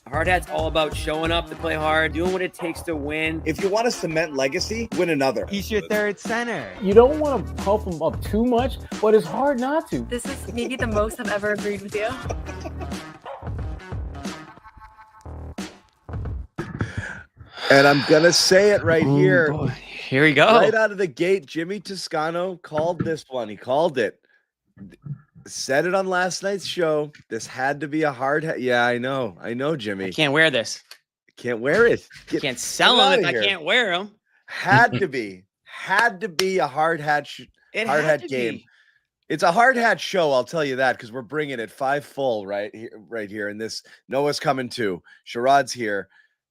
Hard hat's all about showing up to play hard, doing what it takes to win. If you want to cement legacy, win another. He's your third center. You don't want to pump him up too much, but it's hard not to. This is maybe the most I've ever agreed with you. And I'm going to say it right here. Boy. Here we go. Right out of the gate, Jimmy Toscano called this one. He called it. Said it on last night's show. This had to be a hard hat. Yeah, I know, Jimmy. I can't wear this. Can't wear it. Can't sell them if I can't wear them. Had to be a hard hat. Hard hat game. It's a hard hat show, I'll tell you that, because we're bringing it 5 full right here. And this Noah's coming too. Sharad's here.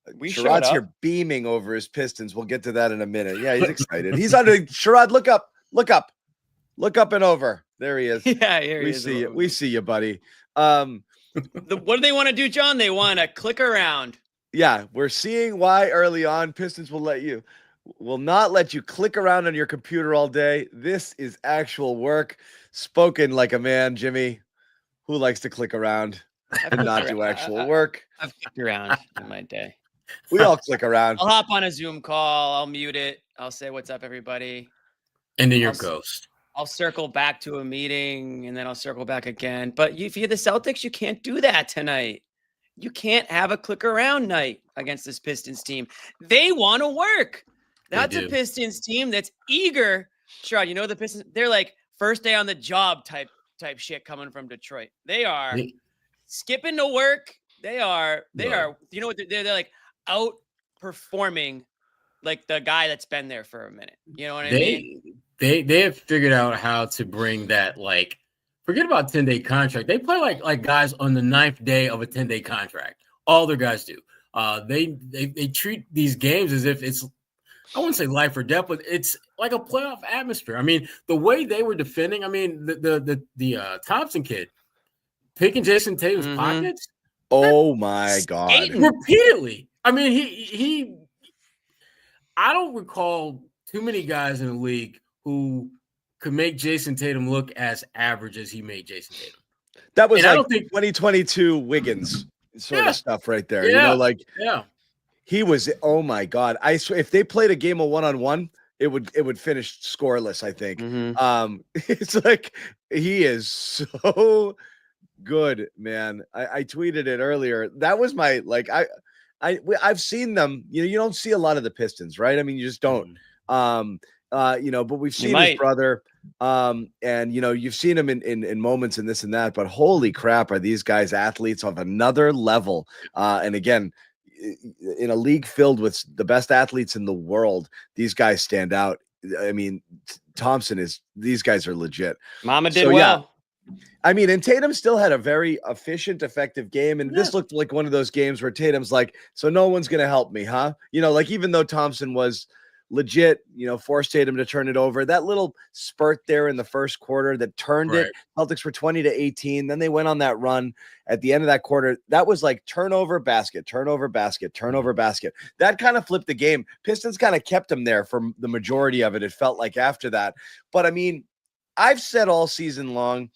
Sharad's here beaming over his Pistons. We'll get to that in a minute. Yeah, he's excited. He's under. Sharad, look up and over. There he is. Yeah, here he is. See you. We see you, buddy. What do they want to do, John? They want to click around. Yeah, we're seeing why early on Pistons will not let you click around on your computer all day. This is actual work, spoken like a man, Jimmy, who likes to click around and not do actual work. I've clicked around in my day. We all click around. I'll hop on a Zoom call. I'll mute it. I'll say, "What's up, everybody?" And then you're ghost. I'll circle back to a meeting, and then I'll circle back again. But if you're the Celtics, you can't do that tonight. You can't have a click around night against this Pistons team. They want to work. That's a Pistons team that's eager. Sherrod, you know the Pistons, they're like first day on the job type shit coming from Detroit. They are skipping to work. They are, you know what, they're like outperforming like the guy that's been there for a minute. You know what I mean? They have figured out how to bring that, like, forget about 10-day contract. They play like guys on the 9th day of a 10-day contract. All their guys do. They treat these games as if it's, I wouldn't say life or death, but it's like a playoff atmosphere. I mean, the way they were defending, I mean, the Thompson kid picking Jason Tatum's pockets. Oh my God. Repeatedly. I mean, he I don't recall too many guys in the league who could make Jason Tatum look as average as he made Jason Tatum. That was like 2022 Wiggins sort of stuff right there. Yeah. You know, like he was, oh my God. I swear if they played a game of one-on-one, it would finish scoreless, I think. It's like he is so good, man. I tweeted it earlier. That was my, like, I've seen them. You know, you don't see a lot of the Pistons, right? I mean, you just don't. You know, but we've seen his brother, and you know, you've seen him in moments and this and that. But holy crap, are these guys athletes of another level? And again, in a league filled with the best athletes in the world, these guys stand out. I mean, these guys are legit. Mama did well. Yeah. I mean, and Tatum still had a very efficient, effective game. And this looked like one of those games where Tatum's like, so no one's going to help me, huh? You know, like even though Thompson was legit, you know, forced Tatum to turn it over, that little spurt there in the first quarter that turned it. Celtics were 20-18. Then they went on that run at the end of that quarter. That was like turnover, basket, turnover, basket, turnover, basket. That kind of flipped the game. Pistons kind of kept them there for the majority of it. It felt like after that. But I mean, I've said all season long,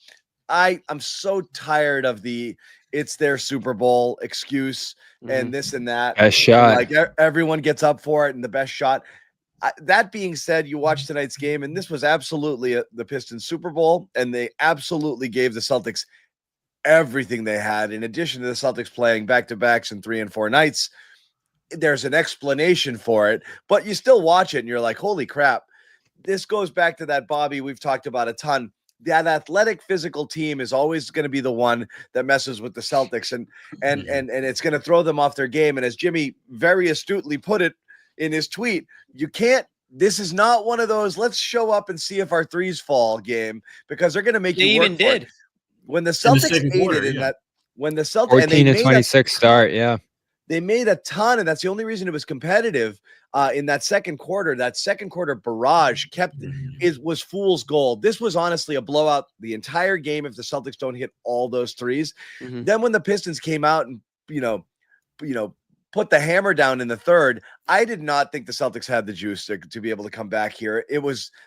I'm so tired of it's their Super Bowl excuse and this and that. Best shot. Like everyone gets up for it and the best shot. That being said, you watch tonight's game, and this was absolutely the Pistons Super Bowl, and they absolutely gave the Celtics everything they had. In addition to the Celtics playing back-to-backs and 3 and 4 nights, there's an explanation for it, but you still watch it, and you're like, holy crap. This goes back to that Bobby we've talked about a ton. That athletic physical team is always going to be the one that messes with the Celtics, and it's going to throw them off their game. And as Jimmy very astutely put it in his tweet, this is not one of those let's show up and see if our threes fall game, because they're going to make you work for it. When the Celtics aided in that, when the Celtics 14-26 start, they made a ton, and that's the only reason it was competitive in that second quarter. That second quarter barrage was fool's gold. This was honestly a blowout the entire game if the Celtics don't hit all those threes. Then when the Pistons came out and you know put the hammer down in the third, I did not think the Celtics had the juice to be able to come back here.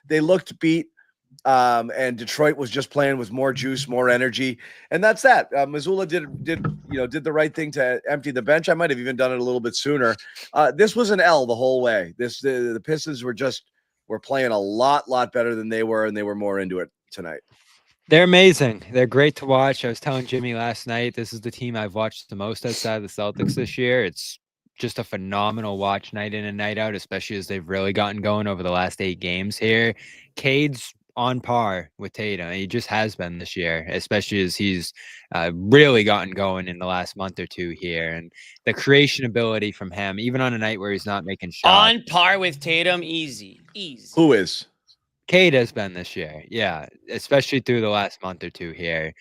They looked beat. And Detroit was just playing with more juice, more energy, and that's that. Missoula did the right thing to empty the bench. I might have even done it a little bit sooner. This was an L the whole way. The Pistons were playing a lot better than they were, and they were more into it tonight. They're amazing. They're great to watch. I was telling Jimmy last night, this is the team I've watched the most outside of the Celtics this year. It's just a phenomenal watch night in and night out, especially as they've really gotten going over the last 8 games here. Cade's on par with Tatum. He just has been this year, especially as he's really gotten going in the last month or two here. And the creation ability from him, even on a night where he's not making shots. On par with Tatum, easy. Who is? Cade has been this year, yeah, especially through the last month or two here,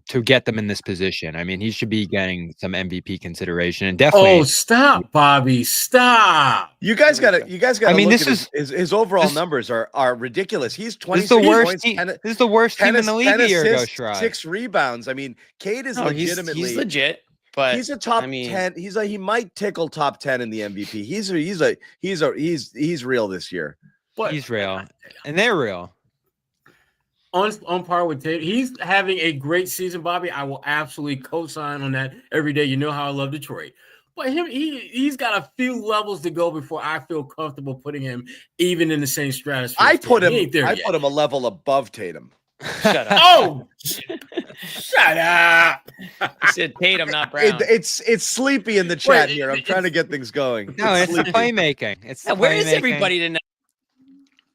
to get them in this position. I mean, he should be getting some MVP consideration, and definitely. Oh, stop, Bobby! Stop. You guys got to. I mean, look this at his overall numbers are ridiculous. He's 26 this is the worst points. team. This is the worst team in the league a year ago. 6 rebounds. I mean, Cade is legitimately. He's legit, but he's a top 10. He might tickle top 10 in the MVP. He's real this year. But he's real, and they're real. On par with Tatum. He's having a great season, Bobby. I will absolutely co-sign on that every day. You know how I love Detroit. But he's got a few levels to go before I feel comfortable putting him even in the same stratosphere. I put him a level above Tatum. Shut up. Oh, shut up. I said Tatum, not Brown. It's sleepy in the chat here. I'm trying to get things going. No, it's the playmaking. It's the where is playmaking. everybody tonight?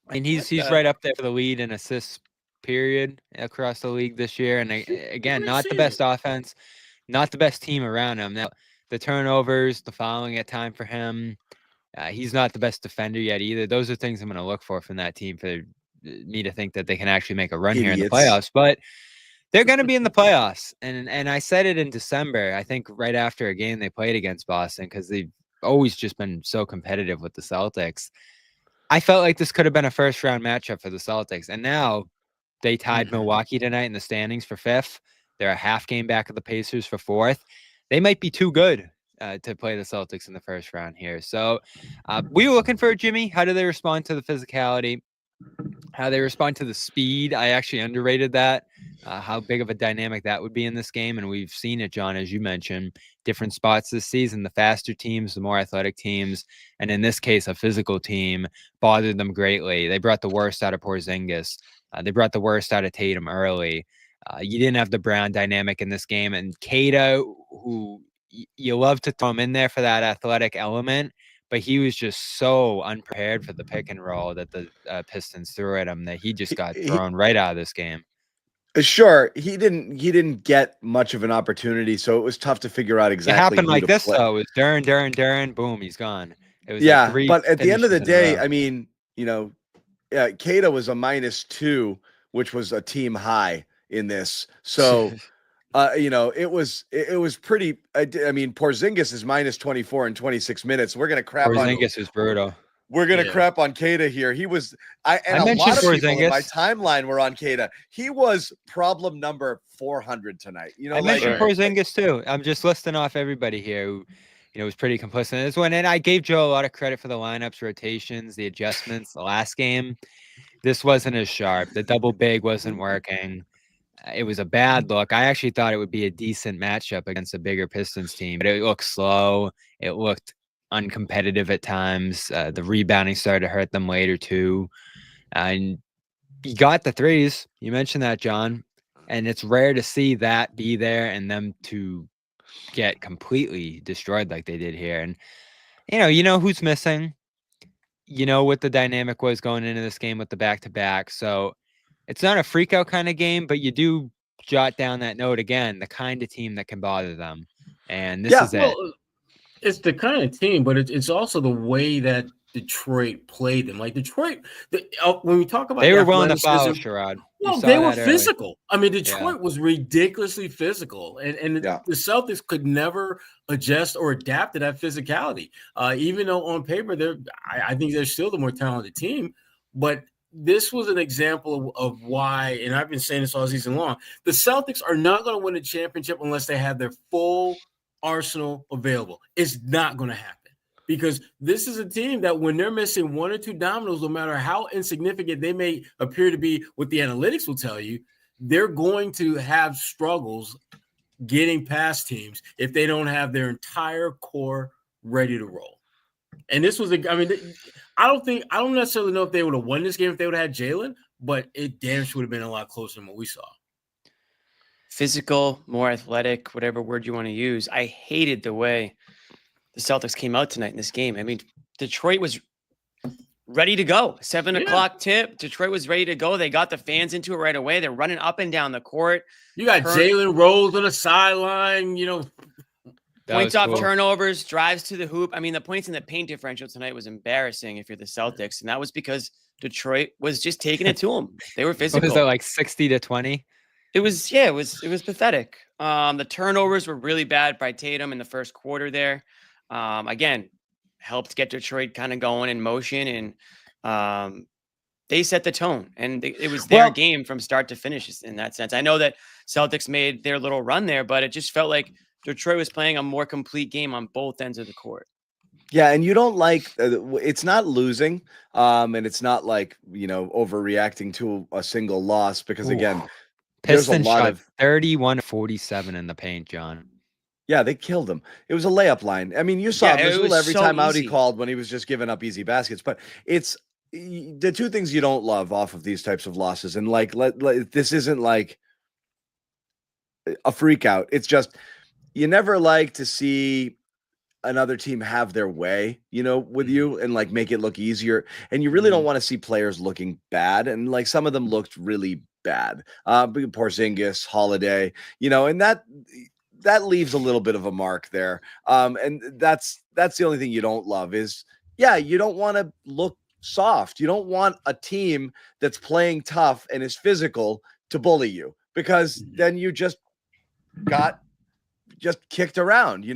And he's right up there for the lead in assists period across the league this year. And again, not the best offense, not the best team around him. Now, the turnovers, the fouling at time for him, he's not the best defender yet either. Those are things I'm going to look for from that team for me to think that they can actually make a run here in the playoffs. But they're going to be in the playoffs. And I said it in December, I think right after a game they played against Boston, because they've always just been so competitive with the Celtics. I felt like this could have been a first-round matchup for the Celtics, and now they tied Milwaukee tonight in the standings for 5th. They're a half game back of the Pacers for 4th. They might be too good to play the Celtics in the first round here. So we were looking for Jimmy. How do they respond to the physicality? How they respond to the speed? I actually underrated that. How big of a dynamic that would be in this game, and we've seen it, John, as you mentioned, different spots this season. The faster teams, the more athletic teams, and in this case, a physical team bothered them greatly. They brought the worst out of Porzingis. They brought the worst out of Tatum early. You didn't have the Brown dynamic in this game, and Cato, who you love to throw him in there for that athletic element, but he was just so unprepared for the pick and roll that the Pistons threw at him that he just got thrown right out of this game. Sure, he didn't get much of an opportunity, so it was tough to figure out exactly. It happened like this play. though. It was Duran, boom, he's gone. It was but at the end of the day, I mean, Cato was a -2, which was a team high in this. So, it was pretty. I mean, Porzingis is -24 in 26 minutes. We're gonna crap on Porzingis is brutal. We're gonna crap on Keita here. He was, I a mentioned lot of people Porzingis. in my timeline were on Keita. He was problem number 400 tonight. I mentioned Porzingis too. I'm just listing off everybody here who, was pretty complicit in this one. And I gave Joe a lot of credit for the lineups, rotations, the adjustments. The last game, this wasn't as sharp. The double big wasn't working. It was a bad look. I actually thought it would be a decent matchup against a bigger Pistons team, but it looked slow. It looked uncompetitive at times. The rebounding started to hurt them later too. And you got the threes. You mentioned that, John. And it's rare to see that be there and them to get completely destroyed like they did here. And you know who's missing. You know what the dynamic was going into this game with the back-to-back. So it's not a freak-out kind of game, but you do jot down that note again, the kind of team that can bother them. And this is it. It's the kind of team, but it's also the way that Detroit played them. Like Detroit, when we talk about they were willing to foul, Sherrod. Well, they were physical. I mean, Detroit was ridiculously physical, and the Celtics could never adjust or adapt to that physicality. Even though on paper, I think they're still the more talented team, but this was an example of why, and I've been saying this all season long, the Celtics are not going to win a championship unless they have their full arsenal available. It's not going to happen. because this is a team that when they're missing one or two dominoes, no matter how insignificant they may appear to be, what the analytics will tell you, they're going to have struggles getting past teams if they don't have their entire core ready to roll. And this was I don't necessarily know if they would have won this game if they would have had Jalen, but it damn sure would have been a lot closer than what we saw. Physical, more athletic, whatever word you want to use. I hated the way the Celtics came out tonight in this game. I mean, Detroit was ready to go. 7 o'clock tip. Detroit was ready to go. They got the fans into it right away. They're running up and down the court. You got Jalen Rose on the sideline, Points off turnovers, drives to the hoop. I mean, the points in the paint differential tonight was embarrassing if you're the Celtics. And that was because Detroit was just taking it to them. They were physical. Was that like 60-20? It was pathetic. The turnovers were really bad by Tatum in the first quarter there. Again, helped get Detroit kind of going in motion, and they set the tone, and it was their game from start to finish in that sense. I know that Celtics made their little run there, but it just felt like Detroit was playing a more complete game on both ends of the court. Yeah, and you don't like it's not losing, and it's not like overreacting to a single loss because again, Pistons shot 31-47 in the paint, John. Yeah, they killed him. It was a layup line. I mean, you saw Mazzulla every time out he called when he was just giving up easy baskets. But it's the two things you don't love off of these types of losses. And this isn't like a freak out. It's just you never like to see another team have their way, with you and make it look easier. And you really don't want to see players looking bad. And some of them looked really bad. Porzingis, Holiday, and that leaves a little bit of a mark there. And that's the only thing you don't love is, you don't want to look soft. You don't want a team that's playing tough and is physical to bully you, because then you just got kicked around, you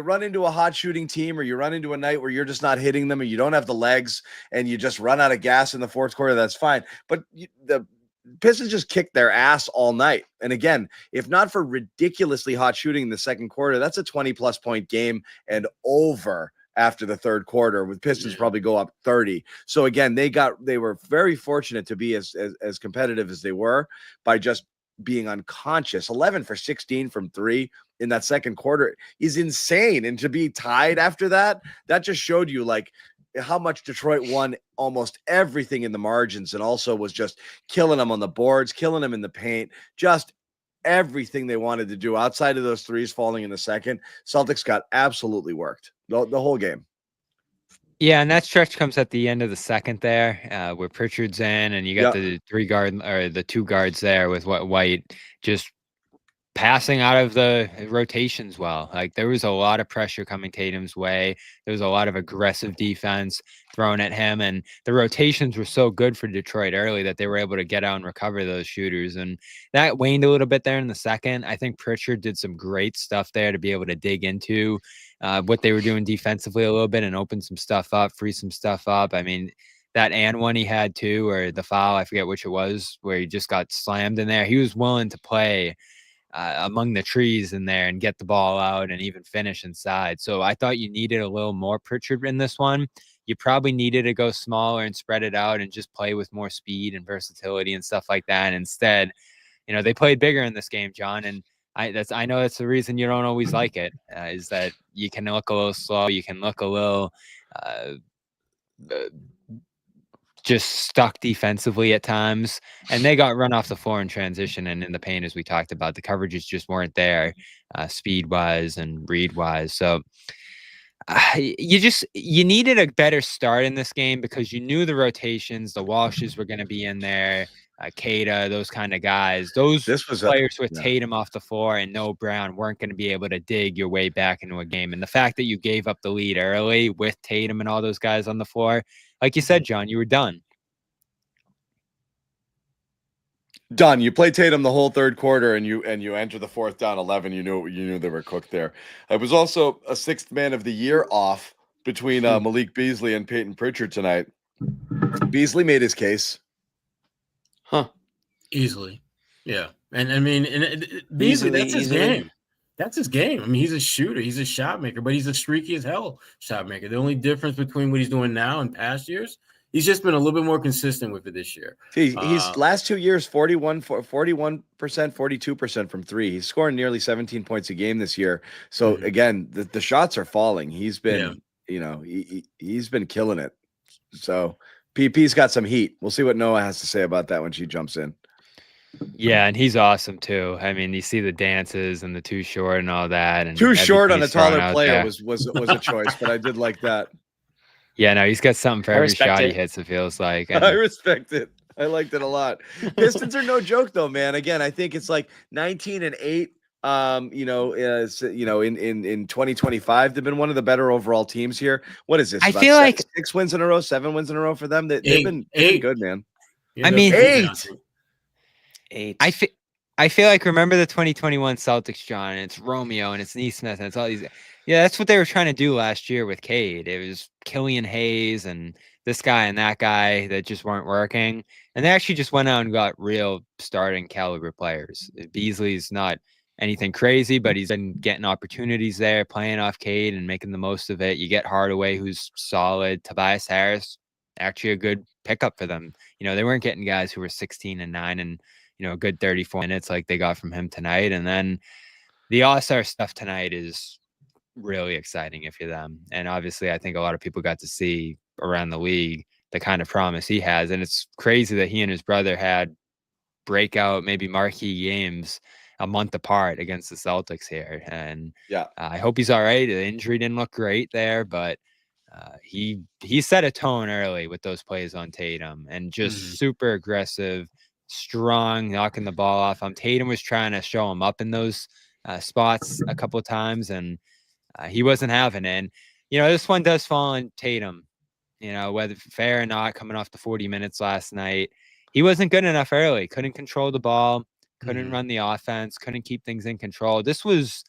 run into a hot shooting team, or you run into a night where you're just not hitting them and you don't have the legs and you just run out of gas in the fourth quarter. That's fine. But the Pistons just kicked their ass all night. And again, if not for ridiculously hot shooting in the second quarter, that's a 20-plus point game and over after the third quarter, with Pistons probably go up 30. So again, they were very fortunate to be as competitive as they were by just being unconscious. 11 for 16 from three in that second quarter is insane. And to be tied after that just showed you how much Detroit won almost everything in the margins, and also was just killing them on the boards, killing them in the paint, just everything they wanted to do outside of those threes falling in the second. Celtics got absolutely worked the whole game. Yeah, and that stretch comes at the end of the second there, where Pritchard's in, and you got the the two guards there with White just passing out of the rotations well. There was a lot of pressure coming Tatum's way. There was a lot of aggressive defense thrown at him, and the rotations were so good for Detroit early that they were able to get out and recover those shooters. And that waned a little bit there in the second. I think Pritchard did some great stuff there to be able to dig into what they were doing defensively a little bit and open some stuff up, free some stuff up. I mean, that and one he had too, or the foul, I forget which it was, where he just got slammed in there. He was willing to play among the trees in there and get the ball out and even finish inside. So I thought you needed a little more Pritchard in this one. You probably needed to go smaller and spread it out and just play with more speed and versatility and stuff like that. And instead, they played bigger in this game, John. And I know that's the reason you don't always like it, is that you can look a little slow. You can look a little just stuck defensively at times, and they got run off the floor in transition and in the paint, as we talked about. The coverages just weren't there, speed wise and read wise. So you needed a better start in this game, because you knew the rotations, the Walshes were going to be in there, Kada, those kind of guys. Players with Tatum off the floor and no Brown weren't going to be able to dig your way back into a game. And the fact that you gave up the lead early with Tatum and all those guys on the floor, like you said, John, you were done. Done. You play Tatum the whole third quarter, and you enter the fourth down 11. You knew they were cooked there. It was also a sixth man of the year off between Malik Beasley and Peyton Pritchard tonight. Beasley made his case. Easily. Yeah. And I mean, Beasley, that's his game. That's his game. I mean, he's a shooter. He's a shot maker, but he's a streaky as hell shot maker. The only difference between what he's doing now and past years, he's just been a little bit more consistent with it this year. He's last 2 years, 41%, 42% from three. He's scoring nearly 17 points a game this year. So again, the shots are falling. He's been, he's been killing it. So PP's got some heat. We'll see what Noah has to say about that when she jumps in. Yeah, and he's awesome too. I mean, you see the dances and the too short and all that. And too short on a taller there. player was a choice, but I did like that. Yeah, no, he's got something for every shot he hits, it feels like. And I respect it. I liked it a lot. Pistons are no joke though, man. Again, I think it's like 19-8. In 2025, they've been one of the better overall teams here. What is this? I feel like 6 wins in a row, 7 wins in a row for them. They've been good, man. I mean, 8. I feel like, remember the 2021 Celtics, John, and it's Romeo and it's Neesmith and it's all these. Yeah, that's what they were trying to do last year with Cade. It was Killian Hayes and this guy and that guy that just weren't working. And they actually just went out and got real starting caliber players. Beasley's not anything crazy, but he's been getting opportunities there, playing off Cade and making the most of it. You get Hardaway, who's solid. Tobias Harris, actually a good pickup for them. They weren't getting guys who were 16 and 9 and a good 34 minutes like they got from him tonight. And then the All-Star stuff tonight is really exciting if you're them. And obviously, I think a lot of people got to see around the league the kind of promise he has. And it's crazy that he and his brother had breakout, maybe marquee games a month apart against the Celtics here. And I hope he's all right. The injury didn't look great there, but he set a tone early with those plays on Tatum and just super aggressive, strong, knocking the ball off. Tatum was trying to show him up in those spots a couple of times, and he wasn't having it. And, this one does fall on Tatum, whether fair or not, coming off the 40 minutes last night. He wasn't good enough early. Couldn't control the ball, couldn't run the offense, couldn't keep things in control. This was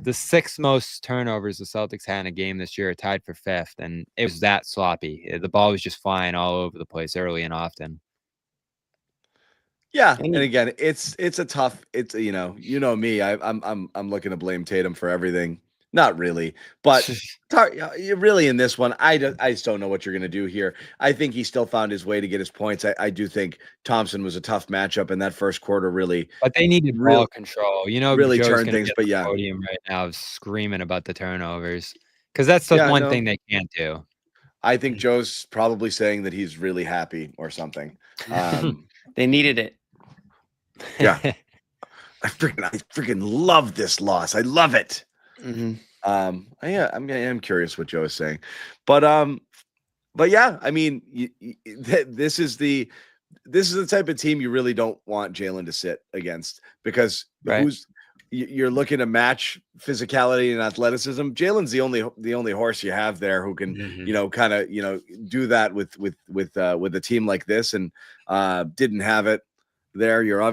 the 6th most turnovers the Celtics had in a game this year, tied for 5th, and it was that sloppy. The ball was just flying all over the place early and often. Yeah, and again, it's a tough. It's me. I'm looking to blame Tatum for everything. Not really, but really in this one, I just don't know what you're going to do here. I think he still found his way to get his points. I do think Thompson was a tough matchup in that first quarter. Really, but they needed ball control. Really Joe's turn things. But podium right now screaming about the turnovers because that's the one thing they can't do. I think Joe's probably saying that he's really happy or something. They needed it. Yeah, I freaking love this loss. I love it. I'm curious what Joe is saying, but yeah, I mean, this is the type of team you really don't want Jalen to sit against because you're looking to match physicality and athleticism. Jalen's the only horse you have there who can do that with a team like this, and didn't have it there. You're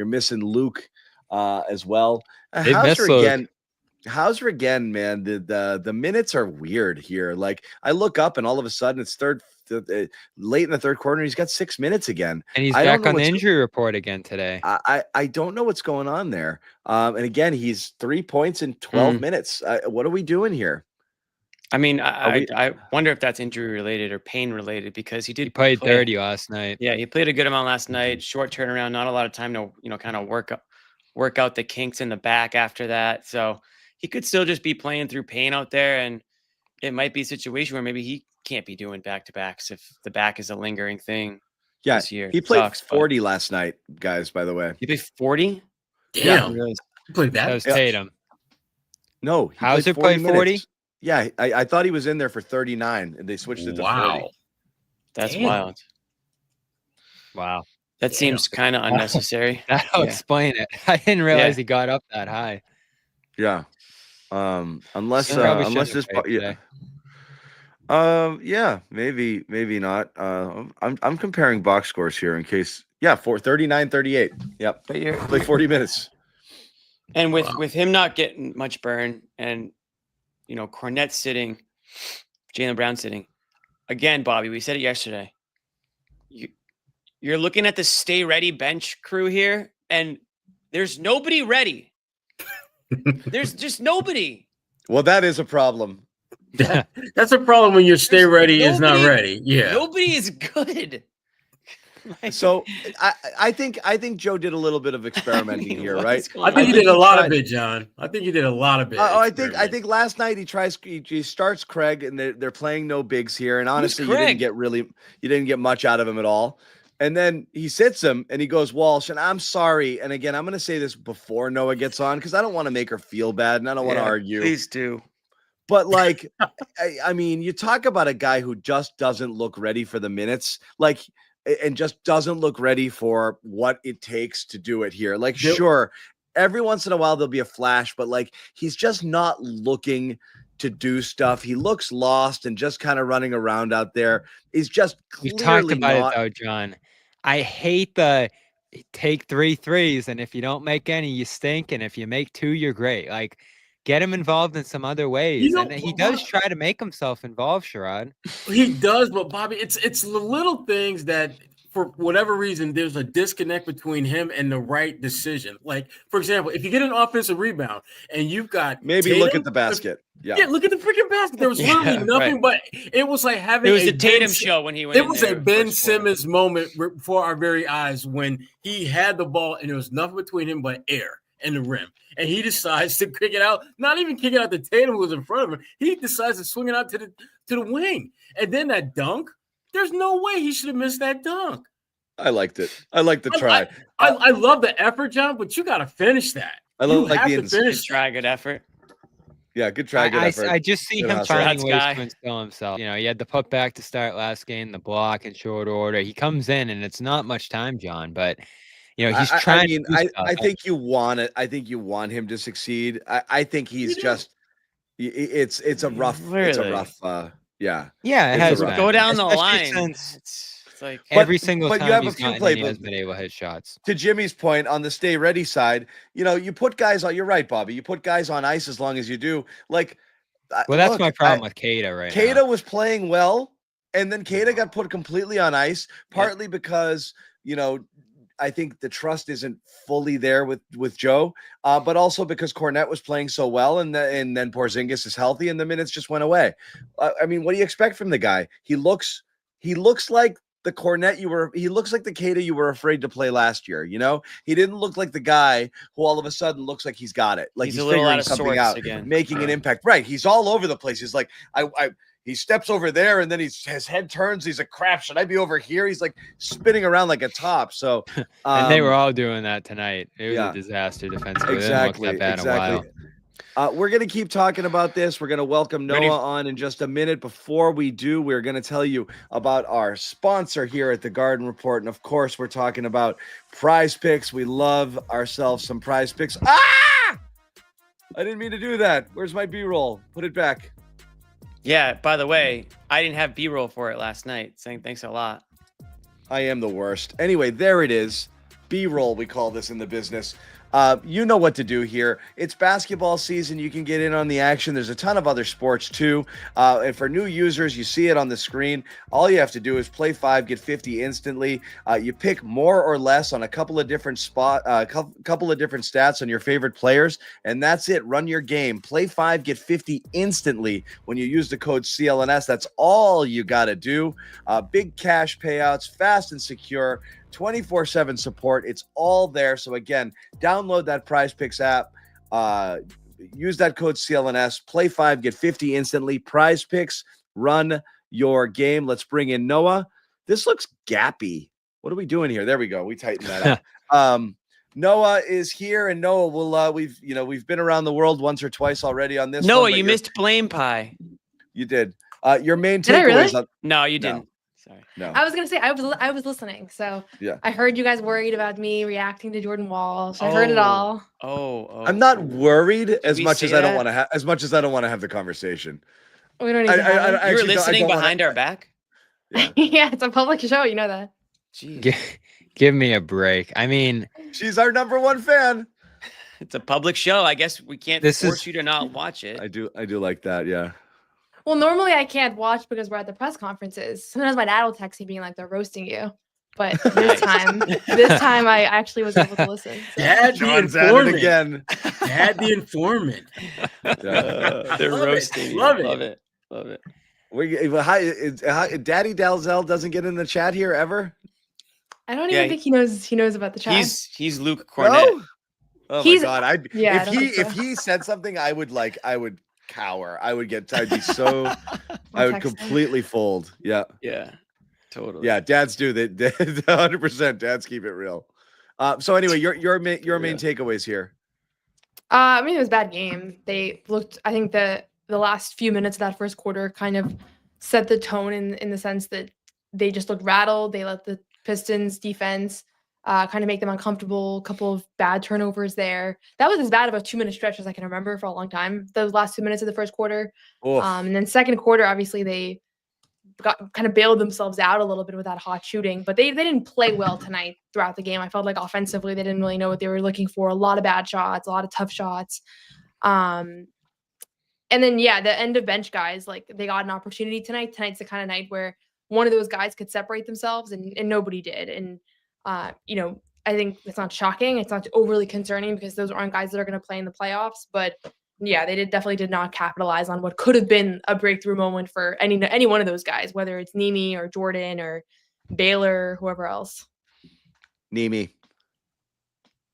missing Luke as well. Hauser again, man. The minutes are weird here. Like I look up and all of a sudden it's late in the third quarter. He's got 6 minutes again, and he's back on the injury report again today. I don't know what's going on there. And again, he's 3 points in 12 minutes. What are we doing here? I mean, I wonder if that's injury related or pain related because he played 30 last night. Yeah, he played a good amount last night. Short turnaround, not a lot of time to kind of work out the kinks in the back after that. So he could still just be playing through pain out there, and it might be a situation where maybe he can't be doing back-to-backs if the back is a lingering thing. Yeah, this year. He played 40 last night, guys. By the way, he played 40. Damn, yeah, he played that. That was Tatum. No, Hauser played 40. Yeah, I thought he was in there for 39, and they switched it to 40. That's wild. Wow, that seems kind of unnecessary. That'll explain it. I didn't realize he got up that high. Yeah. Unless this, maybe not. I'm comparing box scores here in case. Yeah, 39-38. Yep. But you're like 40 minutes. And with him not getting much burn, and Cornette sitting, Jaylen Brown sitting, again, Bobby. We said it yesterday. You're looking at the stay ready bench crew here, and there's nobody ready. There's just nobody. Well, that is a problem. That's a problem when your stay There's ready is not nobody- ready. Yeah. Nobody is good. Like, So I think Joe did a little bit of experimenting here, what right? is going I think on? he did a lot tried- of it, John. I think he did a lot of it. I think last night he starts Craig, and they're playing no bigs here, and honestly, you Craig? didn't get much out of him at all. And then he sits him and he goes, Walsh, and I'm sorry. And again, I'm going to say this before Noah gets on because I don't want to make her feel bad and I don't want to argue. Please do. But like, I mean, you talk about a guy who just doesn't look ready for the minutes, like, and just doesn't look ready for what it takes to do it here. Like, sure, every once in a while there'll be a flash, but like, he's just not looking to do stuff. He looks lost and just kind of running around out there. He's just We clearly talked about not. it though, John. I hate the take 3 threes, and if you don't make any, you stink, and if you make 2, you're great. Like, get him involved in some other ways, and he does try to make himself involved, Sherrod. He does, but Bobby, it's the little things that, for whatever reason, there's a disconnect between him and the right decision. Like, for example, if you get an offensive rebound and you've got Maybe Tatum, look at the basket. Yeah, look at the freaking basket. There was literally nothing, but it was like having It was a the Tatum Ben- show when he went. It in was there a Ben first quarter. Simmons moment before our very eyes when he had the ball and there was nothing between him but air and the rim. And he decides to kick it out, not even kick it out to Tatum, who was in front of him. He decides to swing it out to the wing. And then that dunk, there's no way he should have missed that dunk. I liked it. I liked the try. I love the effort, John, but you got to finish that. I love like the Good try, good effort. Yeah, good try, good effort. I just see Good him hustle. finding Sherrod's ways guy. to instill himself. You know, he had the put back to start last game, the block in short order. He comes in, and it's not much time, John, but you know he's trying. I mean, to do stuff. I think you want it. I think you want him to succeed. I think he's just. It's a rough. It's a rough. Yeah. Yeah, it It's has a been. rough- Go down the Especially line. since It's like every single but you time have a he's few gotten in, he playbooks. has been able to hit shots. To Jimmy's point on the stay ready side, you know, you put guys on. You're right, Bobby. You put guys on ice as long as you do. Like, Well, that's look, my problem with Kada right now. Kada was playing well, and then Kada got put completely on ice, partly because, you know, I think the trust isn't fully there with Joe, but also because Cornette was playing so well, and then Porzingis is healthy, and the minutes just went away. I mean, what do you expect from the guy? He looks like the Cornette he looks like the Kada you were afraid to play last year. You know, he didn't look like the guy who all of a sudden looks like he's got it, like he's a little figuring out of something sorts out, again. making an impact. Right, he's all over the place. He's like, he steps over there and then his head turns. He's like, crap, should I be over here? He's like spinning around like a top. So, and they were all doing that tonight. It was yeah. a disaster defensively. Exactly. It didn't look that bad in a while. We're going to keep talking about this. We're going to welcome Noah on in just a minute. Before we do, we're going to tell you about our sponsor here at the Garden Report. And of course, we're talking about Prize Picks. We love ourselves some Prize Picks. Ah! I didn't mean to do that. Where's my B-roll? Put it back. Yeah, by the way, I didn't have B-roll for it last night, saying thanks a lot. I am the worst. Anyway, there it is. B-roll, we call this in the business. You know what to do here. It's basketball season. You can get in on the action. There's a ton of other sports too. And for new users, you see it on the screen. All you have to do is play 5, get 50 instantly. You pick more or less on a couple of different couple of different stats on your favorite players, and that's it. Run your game. Play 5, get 50 instantly when you use the code CLNS. That's all you got to do. Big cash payouts, fast and secure. 24/7 support. It's all there. So again, download that Prize Picks app. Use that code CLNS. Play 5, get 50 instantly. Prize Picks, run your game. Let's bring in Noah. This looks gappy. What are we doing here? There we go. We tightened that up. Noah is here, and Noah will. We've been around the world once or twice already on this. Noah, you missed Blame Pie. You did. Your main Did I really? takeaways. No, you didn't. Sorry. No. I was gonna say I was listening, so Yeah. I heard you guys worried about me reacting to Jordan Wall. So I heard it all. Oh. I'm not worried as we much say as I don't that? want to have. As much as I don't want to have the conversation. We don't need to have You were actually don't- I listening don't wanna- behind our back? it. Yeah, it's a public show. You know that. Jeez. Give me a break. I mean, She's our number one fan. It's a public show. I guess we can't This force is- you to not watch it. I do like that. Yeah. Well, normally I can't watch because we're at the press conferences. Sometimes my dad will text me being like, "They're roasting you." But this time I actually was able to listen. So. Dad the John's at it informant. again. Dad the informant. They're Love it. roasting you. Love it. Love it. Love it. Daddy Dalzell doesn't get in the chat here ever. I don't even think he knows about the chat. He's Luke Cornett. No? Oh my God! If he said something, I would cower. I'd be so. I would completely fold. Yeah. Yeah. Totally. Yeah. Dads do that. 100%. Dads keep it real. So anyway, your main takeaways here. I mean, it was a bad game. They looked. I think the last few minutes of that first quarter kind of set the tone in the sense that they just looked rattled. They let the Pistons defense kind of make them uncomfortable. A couple of bad turnovers there. That was as bad of a 2-minute stretch as I can remember for a long time. Those last 2 minutes of the first quarter. And then second quarter, obviously they got kind of bailed themselves out a little bit with that hot shooting, but they didn't play well tonight throughout the game. I felt like offensively they didn't really know what they were looking for. A lot of bad shots, a lot of tough shots. And then the end of bench guys, like they got an opportunity tonight. Tonight's the kind of night where one of those guys could separate themselves and nobody did. And I think it's not shocking. It's not overly concerning because those aren't guys that are going to play in the playoffs. But yeah, they definitely did not capitalize on what could have been a breakthrough moment for any one of those guys, whether it's Nimi or Jordan or Baylor, or whoever else. Nimi.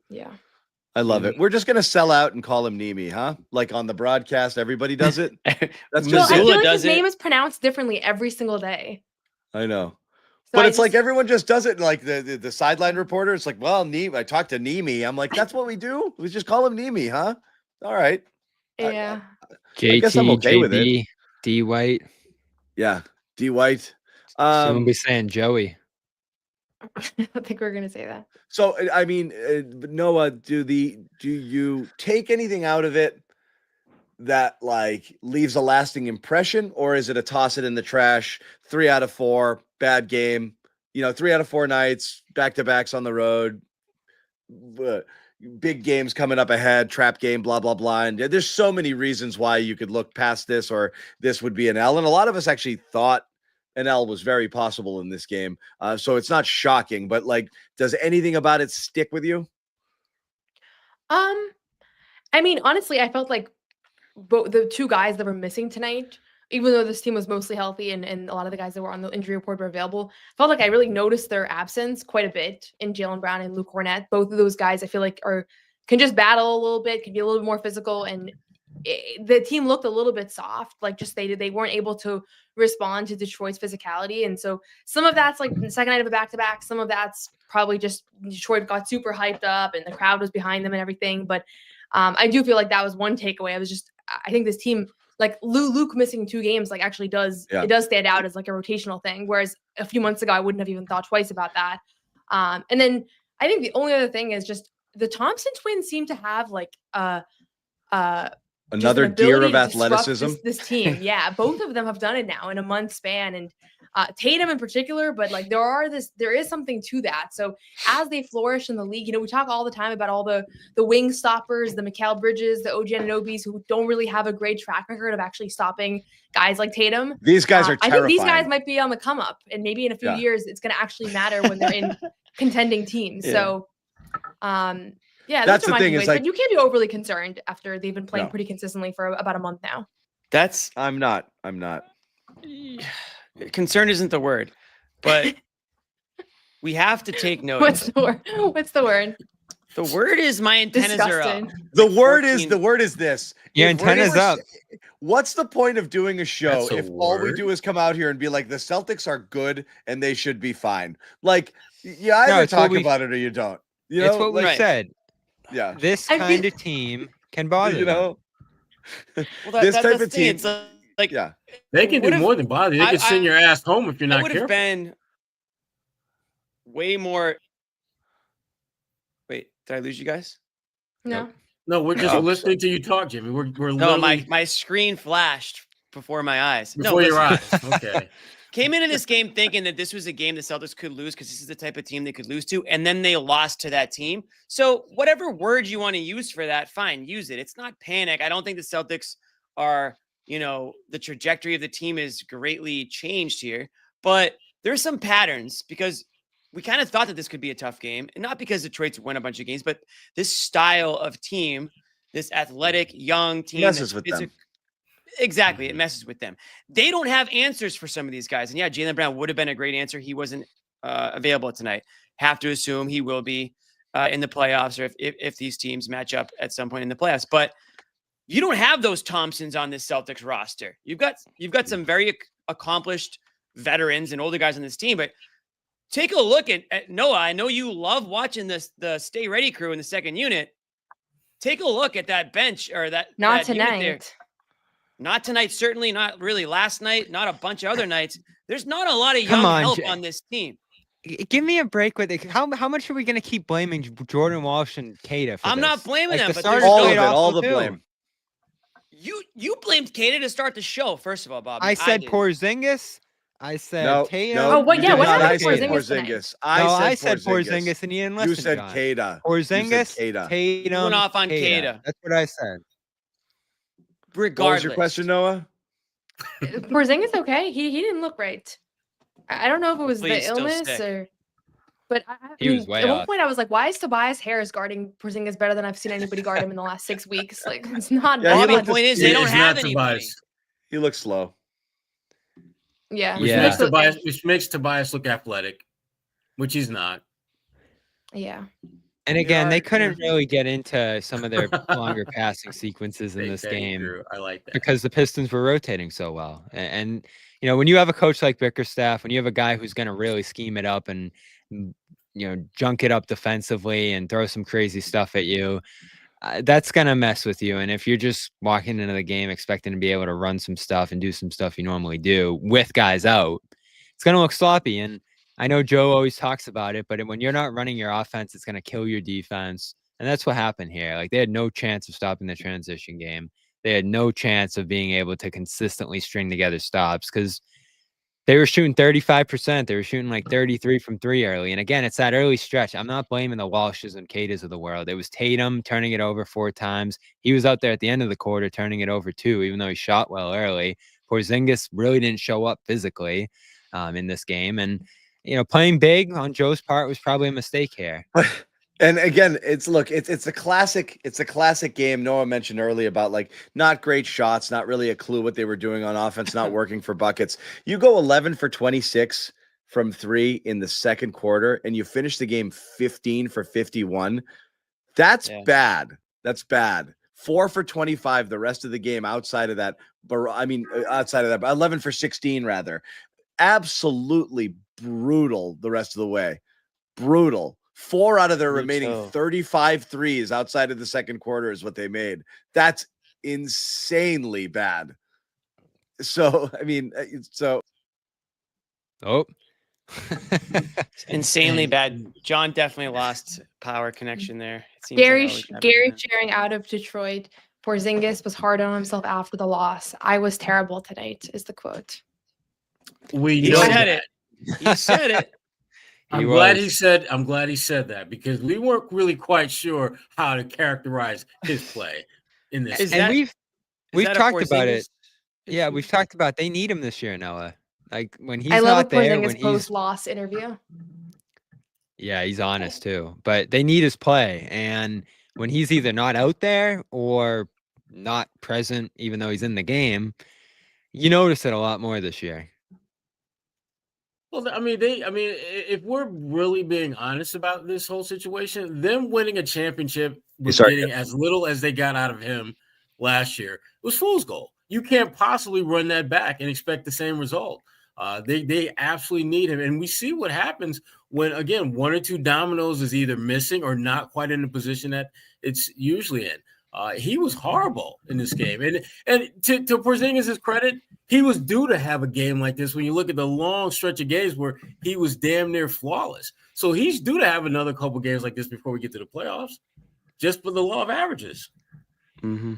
Yeah. I love it. We're just going to sell out and call him Nimi, huh? Like on the broadcast, everybody does it. That's just I feel like his name is pronounced differently every single day. I know. But it's like everyone just does it. Like the sideline reporter, it's like, well, Nimi. I talked to Nimi. I'm like, that's what we do. We just call him Nimi, huh? All right. Yeah. I guess I'm okay with it. D White. Yeah, D White. Someone be saying Joey. I don't think we're gonna say that. So I mean, Noah, do you take anything out of it that like leaves a lasting impression, or is it a toss it in the trash? 3 out of 4, bad game. 3 out of 4 nights, back-to-backs on the road, big games coming up ahead, trap game, blah, blah, blah. And there's so many reasons why you could look past this, or this would be an L. And a lot of us actually thought an L was very possible in this game. So it's not shocking, but like, does anything about it stick with you? I mean, honestly, I felt like the two guys that were missing tonight, even though this team was mostly healthy and a lot of the guys that were on the injury report were available, felt like I really noticed their absence quite a bit in Jaylen Brown and Luke Cornett. Both of those guys, I feel like, can just battle a little bit, can be a little bit more physical, and the team looked a little bit soft. Like just they weren't able to respond to Detroit's physicality, and so some of that's like the second night of a back-to-back. Some of that's probably just Detroit got super hyped up and the crowd was behind them and everything. But I do feel like that was one takeaway. I think this team, like Luke missing 2 games, like actually does stand out as like a rotational thing. Whereas a few months ago, I wouldn't have even thought twice about that. And then I think the only other thing is just the Thompson twins seem to have like another deer of athleticism. This team, yeah, both of them have done it now in a month span, and Tatum in particular. But like there is something to that. So as they flourish in the league, we talk all the time about all the wing stoppers, the Mikal Bridges, the OG Anunobis, who don't really have a great track record of actually stopping guys like Tatum. These guys are terrifying. I think these guys might be on the come up, and maybe in a few years it's going to actually matter when they're in contending teams. Yeah. So, yeah, that's the thing. Is like, but you can't be overly concerned after they've been playing pretty consistently for about a month now. I'm not. Concern isn't the word, but we have to take note. What's the word? The word is my antennas Disgusting. are up. The word is this. Your antennas up. What's the point of doing a show if all we do is come out here and be like, the Celtics are good and they should be fine? Like, you either talk about it or you don't. It's what we said. Yeah. This kind of team can bother them. This type of team. It's like, yeah. They can do more than bother. They can send your ass home if you're not careful. Would have been way more. Wait, did I lose you guys? No. No, we're just listening to you talk, Jimmy. We're no, my screen flashed before my eyes. Before your eyes. Okay. Came into this game thinking that this was a game the Celtics could lose because this is the type of team they could lose to, and then they lost to that team. So whatever word you want to use for that, fine, use it. It's not panic. I don't think the Celtics are, the trajectory of the team is greatly changed here, but there's some patterns because we kind of thought that this could be a tough game, and not because Detroit's won a bunch of games, but this style of team, this athletic young team Messes with them. Exactly. It messes with them. They don't have answers for some of these guys. And yeah, Jaylen Brown would have been a great answer. He wasn't available tonight. Have to assume he will be in the playoffs, or if these teams match up at some point in the playoffs. But you don't have those Thompsons on this Celtics roster. You've got some very accomplished veterans and older guys on this team, but take a look at Noah. I know you love watching the Stay Ready crew in the second unit. Take a look at that bench, or that Not that unit there. tonight. Not tonight, certainly not really last night, not a bunch of other nights. There's not a lot of Come young on, help Jay. on this team. Give me a break with it. How much are we going to keep blaming Jordan Walsh and Kata for I'm this? not blaming Like, them, the but starters there's All no- of it, all the too. blame. You blamed Kata to start the show, first of all, Bobby. I said didn't. Porzingis. I said No, Tatum. no, Oh, what- you yeah, did what not. happened I to said Porzingis tonight? Porzingis. I said Porzingis, and you didn't listen. You said John. Kata. Porzingis, Kata. Tatum. You went off on Kata. That's what I said. Regardless. What was your question, Noah? Porzingis okay? He didn't look right. I don't know if it was Hopefully the he's still illness sick. or, but He was way at one off. point I was like, why is Tobias Harris guarding Porzingis better than I've seen anybody guard him in the last 6 weeks? Like, it's not. Yeah, he Bobby, looked the point is they It don't is have not anybody. Tobias. He looks slow. Yeah. Which Yeah. makes Tobias look athletic, which he's not. Yeah. And again, they are- couldn't really get into some of their longer passing sequences in this Very game true. I like that. because the Pistons were rotating so well. And you know, when you have a coach like Bickerstaff, when you have a guy who's going to really scheme it up and junk it up defensively and throw some crazy stuff at you, that's going to mess with you. And if you're just walking into the game expecting to be able to run some stuff and do some stuff you normally do with guys out, it's going to look sloppy. And I know Joe always talks about it, but when you're not running your offense, it's going to kill your defense. And that's what happened here. Like, they had no chance of stopping the transition game. They had no chance of being able to consistently string together stops because they were shooting 35%. They were shooting like 33 from three early. And again, it's that early stretch. I'm not blaming the Walshes and Katas of the world. It was Tatum turning it over 4 times. He was out there at the end of the quarter turning it over 2, even though he shot well early. Porzingis really didn't show up physically in this game. And, playing big on Joe's part was probably a mistake here. And again, it's a classic game. Noah mentioned earlier about like not great shots, not really a clue what they were doing on offense, not working for buckets. You go 11 for 26 from 3 in the second quarter, and you finish the game 15 for 51. That's bad. That's bad. 4 for 25 the rest of the game outside of that. Outside of that, 11 for 16 rather. Absolutely brutal the rest of the way. Brutal. 4 out of their remaining 35 threes outside of the second quarter is what they made. That's insanely bad. So, Oh. Insanely bad. John definitely lost power connection there. It seems Gary like always happens. sharing out of Detroit. Porzingis was hard on himself after the loss. I was terrible tonight, is the quote. We He know said that. it. He said it. I'm glad he said that because we weren't really quite sure how to characterize his play in this. And we've that a talked about it. Porzingis Yeah, issue? we've talked about they need him this year, Noah. Like when he's I love not a there, when Porzingis he's post-loss interview. yeah, he's honest too. But they need his play, and when he's either not out there or not present, even though he's in the game, you notice it a lot more this year. Well, if we're really being honest about this whole situation, them winning a championship with getting as little as they got out of him last year was fool's gold. You can't possibly run that back and expect the same result. They absolutely need him. And we see what happens when, again, 1 or 2 dominoes is either missing or not quite in the position that it's usually in. He was horrible in this game. And to Porzingis' credit, he was due to have a game like this when you look at the long stretch of games where he was damn near flawless. So he's due to have another couple games like this before we get to the playoffs, just for the law of averages. Mm-hmm.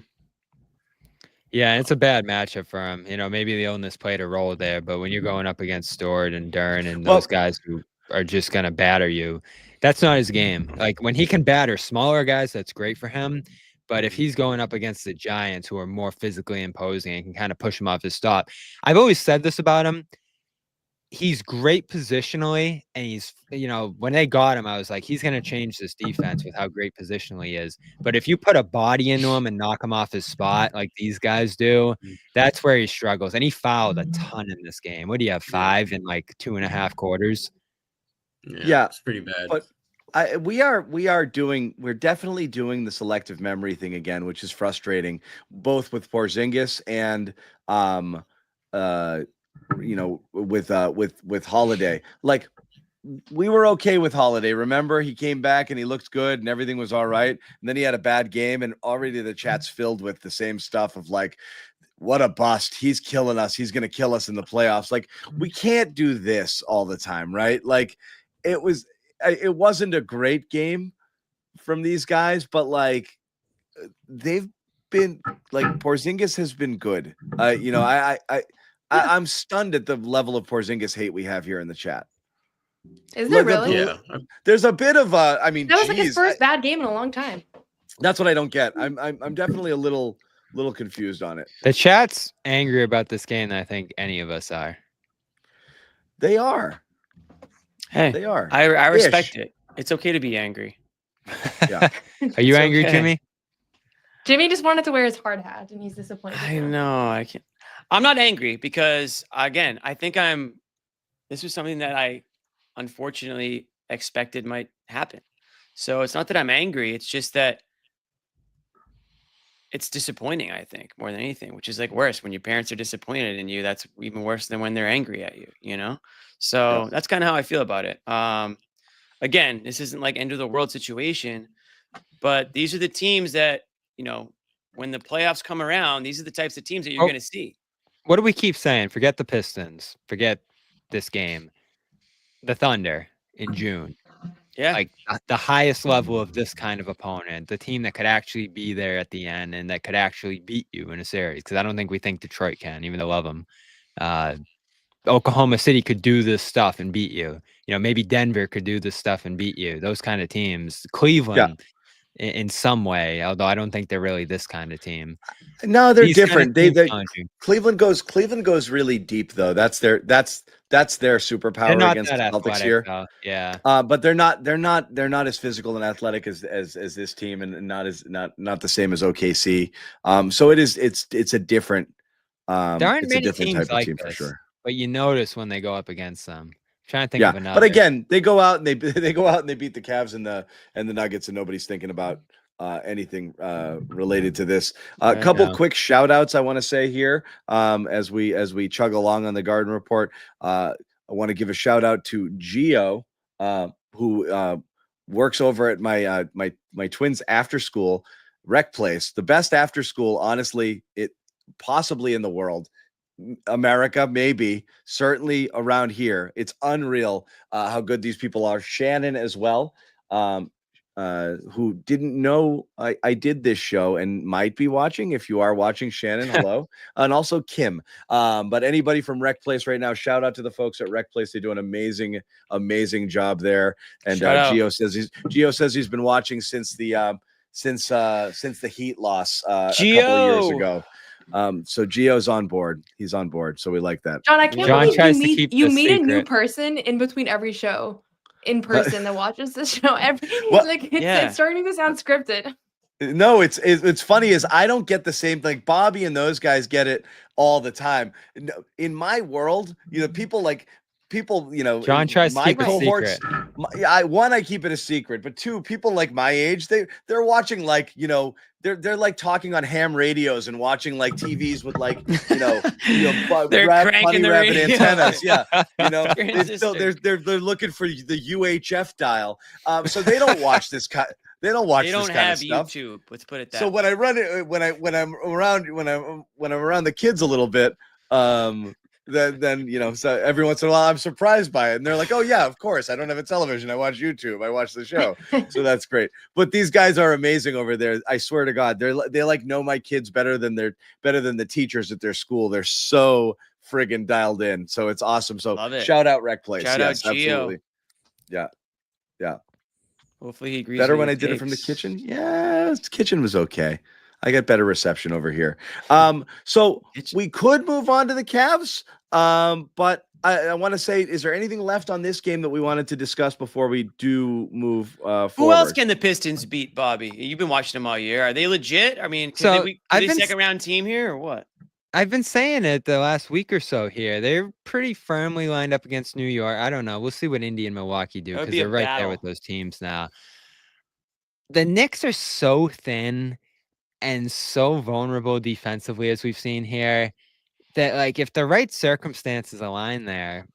Yeah, it's a bad matchup for him. Maybe the illness played a role there, but when you're going up against Stewart and Dern and those guys who are just going to batter you, that's not his game. Like when he can batter smaller guys, that's great for him. But if he's going up against the Giants who are more physically imposing and can kind of push him off his stop, I've always said this about him. he's great positionally, and he's, when they got him, I was like, he's going to change this defense with how great positionally he is. But if you put a body into him and knock him off his spot like these guys do, that's where he struggles. And he fouled a ton in this game. What do you have, 5 in like 2.5 quarters? Yeah, it's pretty bad. But we're definitely doing the selective memory thing again, which is frustrating, both with Porzingis and with Holiday. Like, we were okay with Holiday. Remember, he came back and he looked good and everything was all right. And then he had a bad game, and already the chat's filled with the same stuff of like, what a bust. He's killing us. He's going to kill us in the playoffs. Like, we can't do this all the time, right? Like, it wasn't a great game from these guys, but like, they've been like, Porzingis has been good. I'm stunned at the level of Porzingis hate we have here in the chat. Is there really? Yeah. There's a bit of that was like his first bad game in a long time. That's what I don't get. I'm definitely a little confused on it. The chat's angry about this game than I think any of us are. They are. Hey, they are. I respect it. It's okay to be angry. Yeah. Are you angry, okay. Jimmy? Jimmy just wanted to wear his hard hat, and he's disappointed. I know. I can't. I'm not angry because, again, I think this was something that I unfortunately expected might happen. So it's not that I'm angry. It's just that it's disappointing, I think, more than anything, which is like worse. When your parents are disappointed in you, that's even worse than when they're angry at you, So that's kind of how I feel about it. Again, this isn't like end of the world situation, but these are the teams that, when the playoffs come around, these are the types of teams that you're going to see. What do we keep saying? Forget the Pistons. Forget this game. The Thunder in June. Yeah. Like the highest level of this kind of opponent, the team that could actually be there at the end and that could actually beat you in a series. Because I don't think we think Detroit can, even though I love them. Oklahoma City could do this stuff and beat you. Maybe Denver could do this stuff and beat you. Those kind of teams. Cleveland in some way, although I don't think they're really this kind of team. No, they're different. Cleveland Cleveland goes really deep though. That's their superpower against the Celtics here. Yeah. But they're not as physical and athletic as this team, and not the same as OKC. So it's a different there aren't many different teams type of like team this, for sure. But you notice when they go up against them. I'm trying to think of another. But again, they go out and they go out and they beat the Cavs and the Nuggets, and nobody's thinking about anything related to this. A couple quick shout outs I want to say here as we chug along on the Garden Report. I want to give a shout out to Gio, who works over at my twins' after school rec place, the best after school, honestly, it possibly in the world. America, maybe, certainly around here. It's unreal how good these people are. Shannon as well, who didn't know I did this show and might be watching. If you are watching, Shannon, hello. And also Kim. But anybody from Rec Place right now, shout out to the folks at Rec Place. They do an amazing job there. And Gio says he's been watching since the Heat loss a couple of years ago. So Gio's on board. He's on board. So we like that. John, I can't believe you meet a new person in between every show in person that watches this show. It's starting to sound scripted. No, it's funny is I don't get the same thing. Bobby and those guys get it all the time. In my world, people, John tries to keep cohorts, it secret. I keep it a secret, but two, people like my age, they're watching they're like talking on ham radios and watching like TVs with they're cranking the rabbit radio. antennas. Yeah, they're looking for the UHF dial. So they don't watch this. They don't watch. They don't have YouTube. Let's put it that. So when I run it, when I'm around the kids a little bit, then so every once in a while I'm surprised by it, and they're like, "Oh yeah, of course. I don't have a television. I watch YouTube. I watch the show." So that's great. But these guys are amazing over there. I swear to God, they know my kids better than the teachers at their school. They're so friggin' dialed in. So it's awesome. So shout out Rec Place. Shout out Gio. Absolutely. Yeah. Hopefully he agrees. Better when I did it from the kitchen. Yeah, the kitchen was okay. I got better reception over here. So we could move on to the Cavs, but I want to say, is there anything left on this game that we wanted to discuss before we do move forward? Who else can the Pistons beat, Bobby? You've been watching them all year. Are they legit? I mean, So, could I've they been second round team here or what? I've been saying it the last week or so here. They're pretty firmly lined up against New York. I don't know. We'll see what Indy and Milwaukee do That would because be a they're right there battle. with those teams now. The Knicks are so thin and so vulnerable defensively, as we've seen here, that like if the right circumstances align there,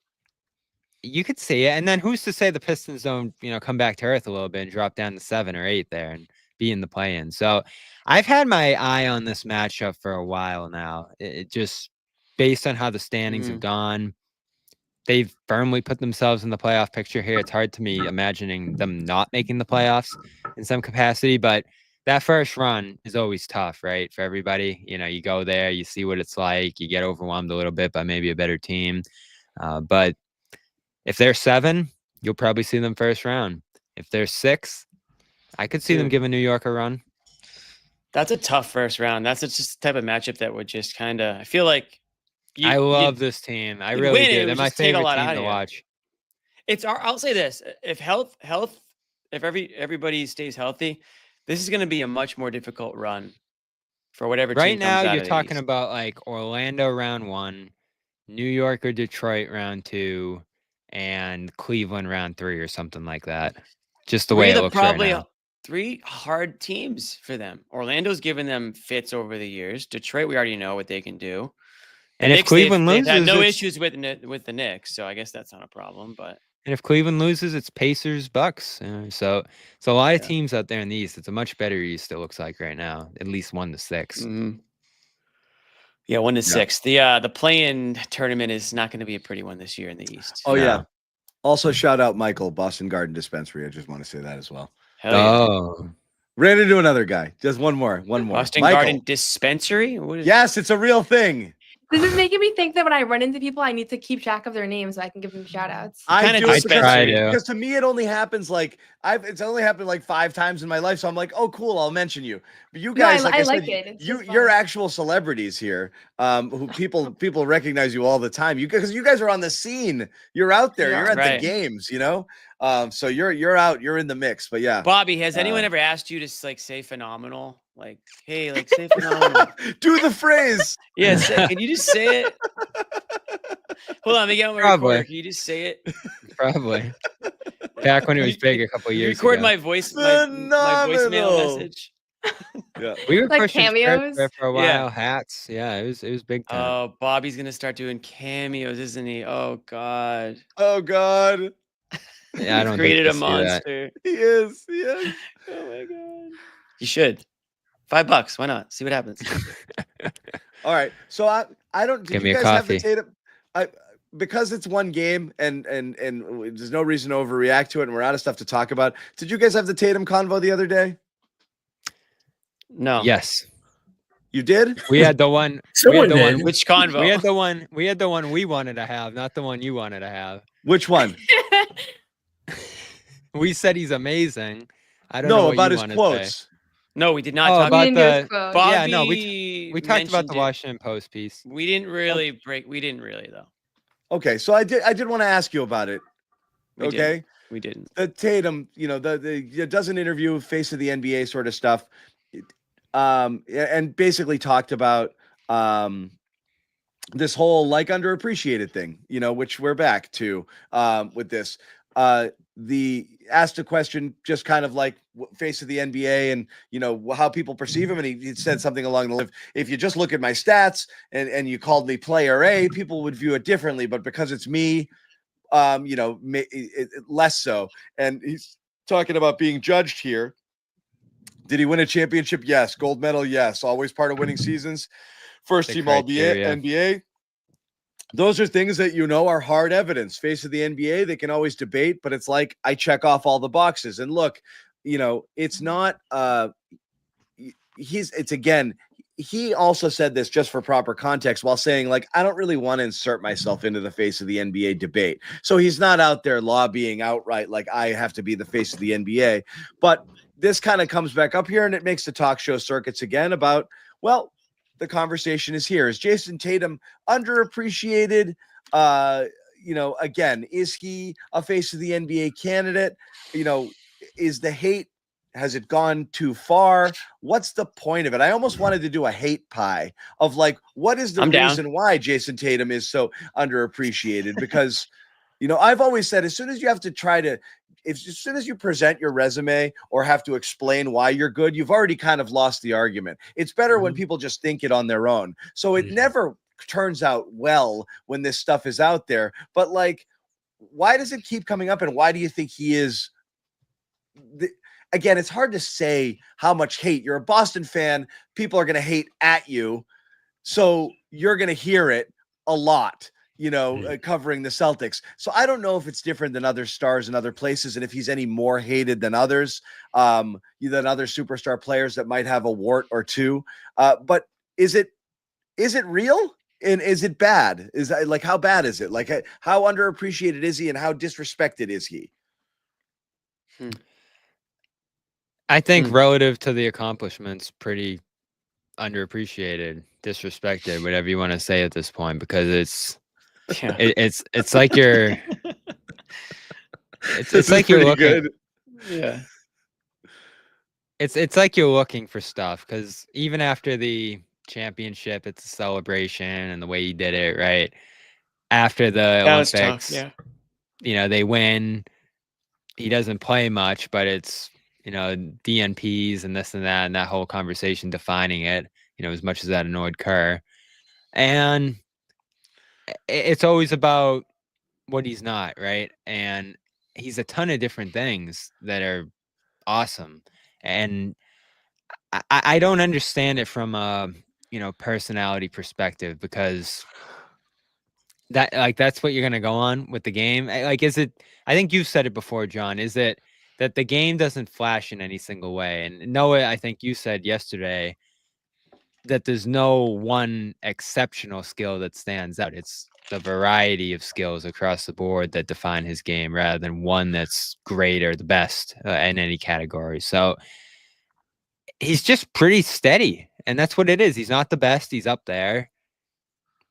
you could see it. And then who's to say the Pistons don't, come back to earth a little bit and drop down to 7 or 8 there and be in the play-in. So I've had my eye on this matchup for a while now. It just based on how the standings have gone, they've firmly put themselves in the playoff picture here. It's hard to me imagining them not making the playoffs in some capacity, but that first run is always tough, right? For everybody, you go there, you see what it's like, you get overwhelmed a little bit by maybe a better team. But if they're 7, you'll probably see them first round. If they're 6, I could see them giving New York a run. That's a tough first round. That's just the type of matchup that would just kind of. I feel like I love this team. I really do. They're my favorite team to watch. I'll say this: if if everybody stays healthy, this is going to be a much more difficult run for whatever. Right team now, comes out you're of the talking East. about like Orlando round 1, New York or Detroit round 2, and Cleveland round 3 or something like that. Just the way it looks right now. 3 hard teams for them. Orlando's given them fits over the years. Detroit, we already know what they can do. And if Cleveland loses, they've had no issues with the Knicks, so I guess that's not a problem. But if Cleveland loses, it's Pacers, Bucks. So it's a lot of teams out there in the East. It's a much better East. It looks like right now, at least 1 to 6. Mm-hmm. Yeah, 1 to 6. The play-in tournament is not going to be a pretty one this year in the East. Oh yeah. Also, shout out Michael, Boston Garden Dispensary. I just want to say that as well. Hell yeah. Oh. Ran into another guy. Just one more. Boston Michael. Garden Dispensary? Yes, it's a real thing. This is making me think that when I run into people, I need to keep track of their names so I can give them shout outs. I do it because to me it only happens it's only happened like 5 times in my life, so I'm like, oh cool, I'll mention you. But you guys, I like it. You're actual celebrities here, who people recognize you all the time. Because you guys are on the scene. You're out there. You're at the games. So you're out. You're in the mix. But yeah, Bobby, has anyone ever asked you to say phenomenal? Like, hey, say phenomenal. Do the phrase. Yes. Can you just say it? Hold on, let me get on my recorder. Can you just say it? Probably. Back when it was big a couple years ago. Record my voice, my voicemail message. Yeah, we were like pushing cameos for a while. Yeah. Hats. Yeah, it was big time. Oh, Bobby's gonna start doing cameos, isn't he? Oh God. Yeah, I don't created think a monster. He is. Oh my God. You should. $5. Why not? See what happens. All right. So I don't. Give me a coffee. Have the Tatum? Because it's one game and there's no reason to overreact to it, and we're out of stuff to talk about. Did you guys have the Tatum convo the other day? No. Yes. You did? We had the one. Which convo? We had the one we wanted to have, not the one you wanted to have. Which one? We said he's amazing. I don't know what about you his want quotes. to say. No, we did not talk about the quote. Bobby. Yeah, no, we talked about the Washington Post piece. We didn't really though. Okay, so I did want to ask you about it. We didn't. The Tatum, the dozen interview, face of the NBA sort of stuff, and basically talked about this whole underappreciated thing, which we're back to with this. The asked a question just kind of like face of the NBA and how people perceive him, and he said something along the lines, if you just look at my stats and you called me player A, people would view it differently, but because it's me, less so. And he's talking about being judged here. Did he win a championship? Yes. Gold medal? Yes. Always part of winning seasons. First team All NBA. Those are things that are hard evidence. Face of the NBA, they can always debate, but it's like I check off all the boxes. And look, it's not he also said this just for proper context while saying I don't really want to insert myself into the face of the NBA debate. So he's not out there lobbying outright I have to be the face of the NBA. But this kind of comes back up here and it makes the talk show circuits again about, the conversation is here. Is Jason Tatum underappreciated? again, is he a face of the NBA candidate? Is the hate, has it gone too far? What's the point of it? I almost wanted to do a hate pie of like, what is the I'm down. reason why Jason Tatum is so underappreciated? Because, I've always said, as soon as you have to as soon as you present your resume or have to explain why you're good, you've already kind of lost the argument. It's better when people just think it on their own. So it never turns out well when this stuff is out there. But like, why does it keep coming up? And why do you think he is? Again, it's hard to say how much hate. You're a Boston fan. People are going to hate at you. So you're going to hear it a lot. Covering the Celtics. So I don't know if it's different than other stars in other places and if he's any more hated than others, than other superstar players that might have a wart or two. But is it real? And is it bad? Is that like, how bad is it? Like, how underappreciated is he and how disrespected is he? I think relative to the accomplishments, pretty underappreciated, disrespected, whatever you want to say at this point, because it's like you're it's like you're looking good. Yeah. It's like you're looking for stuff, because even after the championship, it's a celebration and the way he did it, right? After the Olympics, Olympics, yeah. They win. He doesn't play much, but it's DNPs and this and that whole conversation defining it, as much as that annoyed Kerr. And it's always about what he's not, right? And he's a ton of different things that are awesome. And I don't understand it from a, personality perspective, because that's what you're going to go on with the game. Like, is it, I think you've said it before, John, is it that the game doesn't flash in any single way? And Noah, I think you said yesterday that there's no one exceptional skill that stands out. It's the variety of skills across the board that define his game, rather than one that's great or the best in any category. So he's just pretty steady, and that's what it is. He's not the best. He's up there.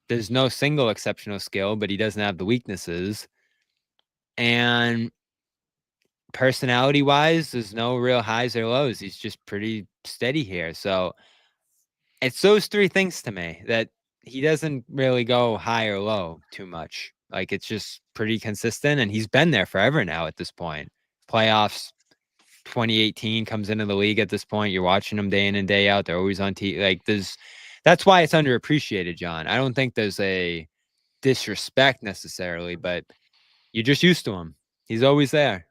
There's no single exceptional skill, but he doesn't have the weaknesses. And personality-wise, there's no real highs or lows. He's just pretty steady here. So it's those three things to me, that he doesn't really go high or low too much. Like, it's just pretty consistent, and he's been there forever now at this point. Playoffs, 2018 comes into the league at this point. You're watching them day in and day out. They're always on TV. Like, that's why it's underappreciated, John. I don't think there's a disrespect necessarily, but you're just used to him. He's always there.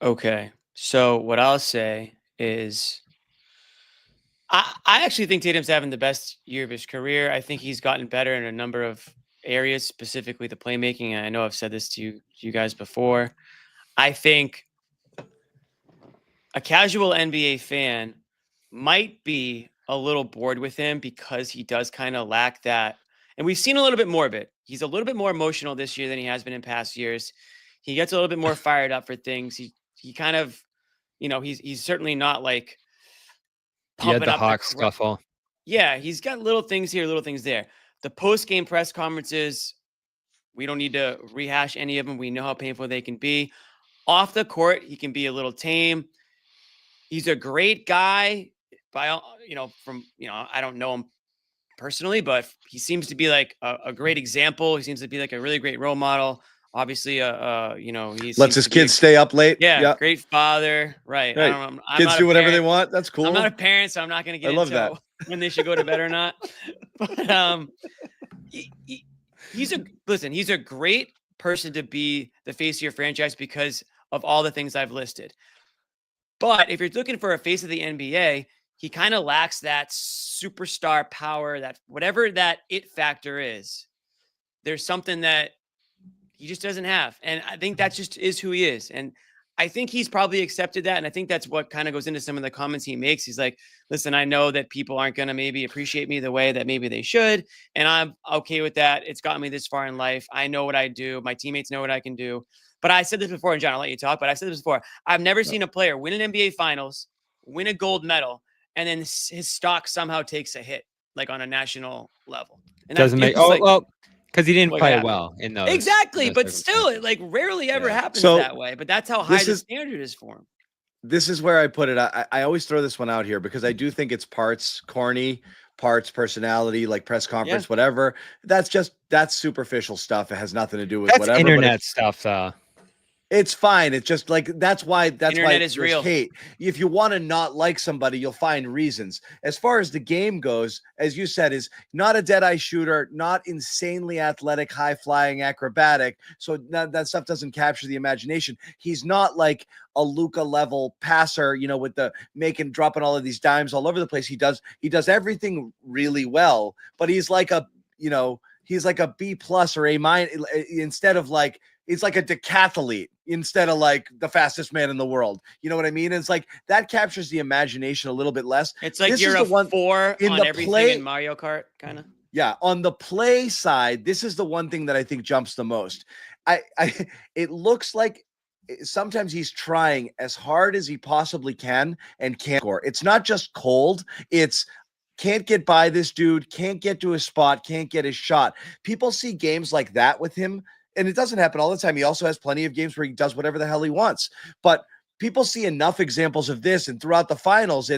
Okay. So what I'll say is I actually think Tatum's having the best year of his career. I think he's gotten better in a number of areas, specifically the playmaking. And I know I've said this to you guys before. I think a casual NBA fan might be a little bored with him because he does kind of lack that. And we've seen a little bit more of it. He's a little bit more emotional this year than he has been in past years. He gets a little bit more fired up for things. He kind of, he's certainly not like pumping up the Hawk scuffle. Yeah, he's got little things here, little things there. The post-game press conferences, we don't need to rehash any of them. We know how painful they can be. Off the court, he can be a little tame. He's a great guy. I don't know him personally, but he seems to be like a great example. He seems to be like a really great role model. Obviously, he lets his kids stay up late. Yeah, great father. Right. Right. I'm kids not do a whatever parent. they want. That's cool. I'm not a parent, so I'm not going to get love into that. when they should go to bed or not. But he's a great person to be the face of your franchise because of all the things I've listed. But if you're looking for a face of the NBA, he kind of lacks that superstar power, that whatever that it factor is. There's something that he just doesn't have. And I think that just is who he is. And I think he's probably accepted that. And I think that's what kind of goes into some of the comments he makes. He's like, listen, I know that people aren't going to maybe appreciate me the way that maybe they should. And I'm okay with that. It's gotten me this far in life. I know what I do. My teammates know what I can do. But I said this before, and John, I'll let you talk, but I said this before. I've never seen a player win an NBA finals, win a gold medal, and then his stock somehow takes a hit, like on a national level. And that Doesn't make feels like, because he didn't what play happened. well in those. Exactly, in those but still, it like rarely ever Yeah. happens So, that way. But that's how high this the is- standard is for him. This is where I put it. I always throw this one out here because I do think it's parts corny, parts personality, like press conference, whatever. That's superficial stuff. It has nothing to do with That's whatever. internet stuff, though. It's fine. It's just like that's why Internet is there's real. hate. If you want to not like somebody, you'll find reasons. As far as the game goes, as you said, is not a dead-eye shooter, not insanely athletic, high-flying, acrobatic. So that stuff doesn't capture the imagination. He's not like a Luka level passer, with the dropping all of these dimes all over the place. He does everything really well, but he's like a B plus or A minus instead of like. It's like a decathlete instead of like the fastest man in the world. You know what I mean? It's like that captures the imagination a little bit less. It's like This you're is the a one 4 in on the everything play- in Mario Kart, kind of. Yeah, on the play side, this is the one thing that I think jumps the most. It looks like sometimes he's trying as hard as he possibly can and can't score. It's not just cold. It's can't get by this dude, can't get to his spot, can't get his shot. People see games like that with him. And it doesn't happen all the time. He also has plenty of games where he does whatever the hell he wants. But people see enough examples of this, and throughout the finals,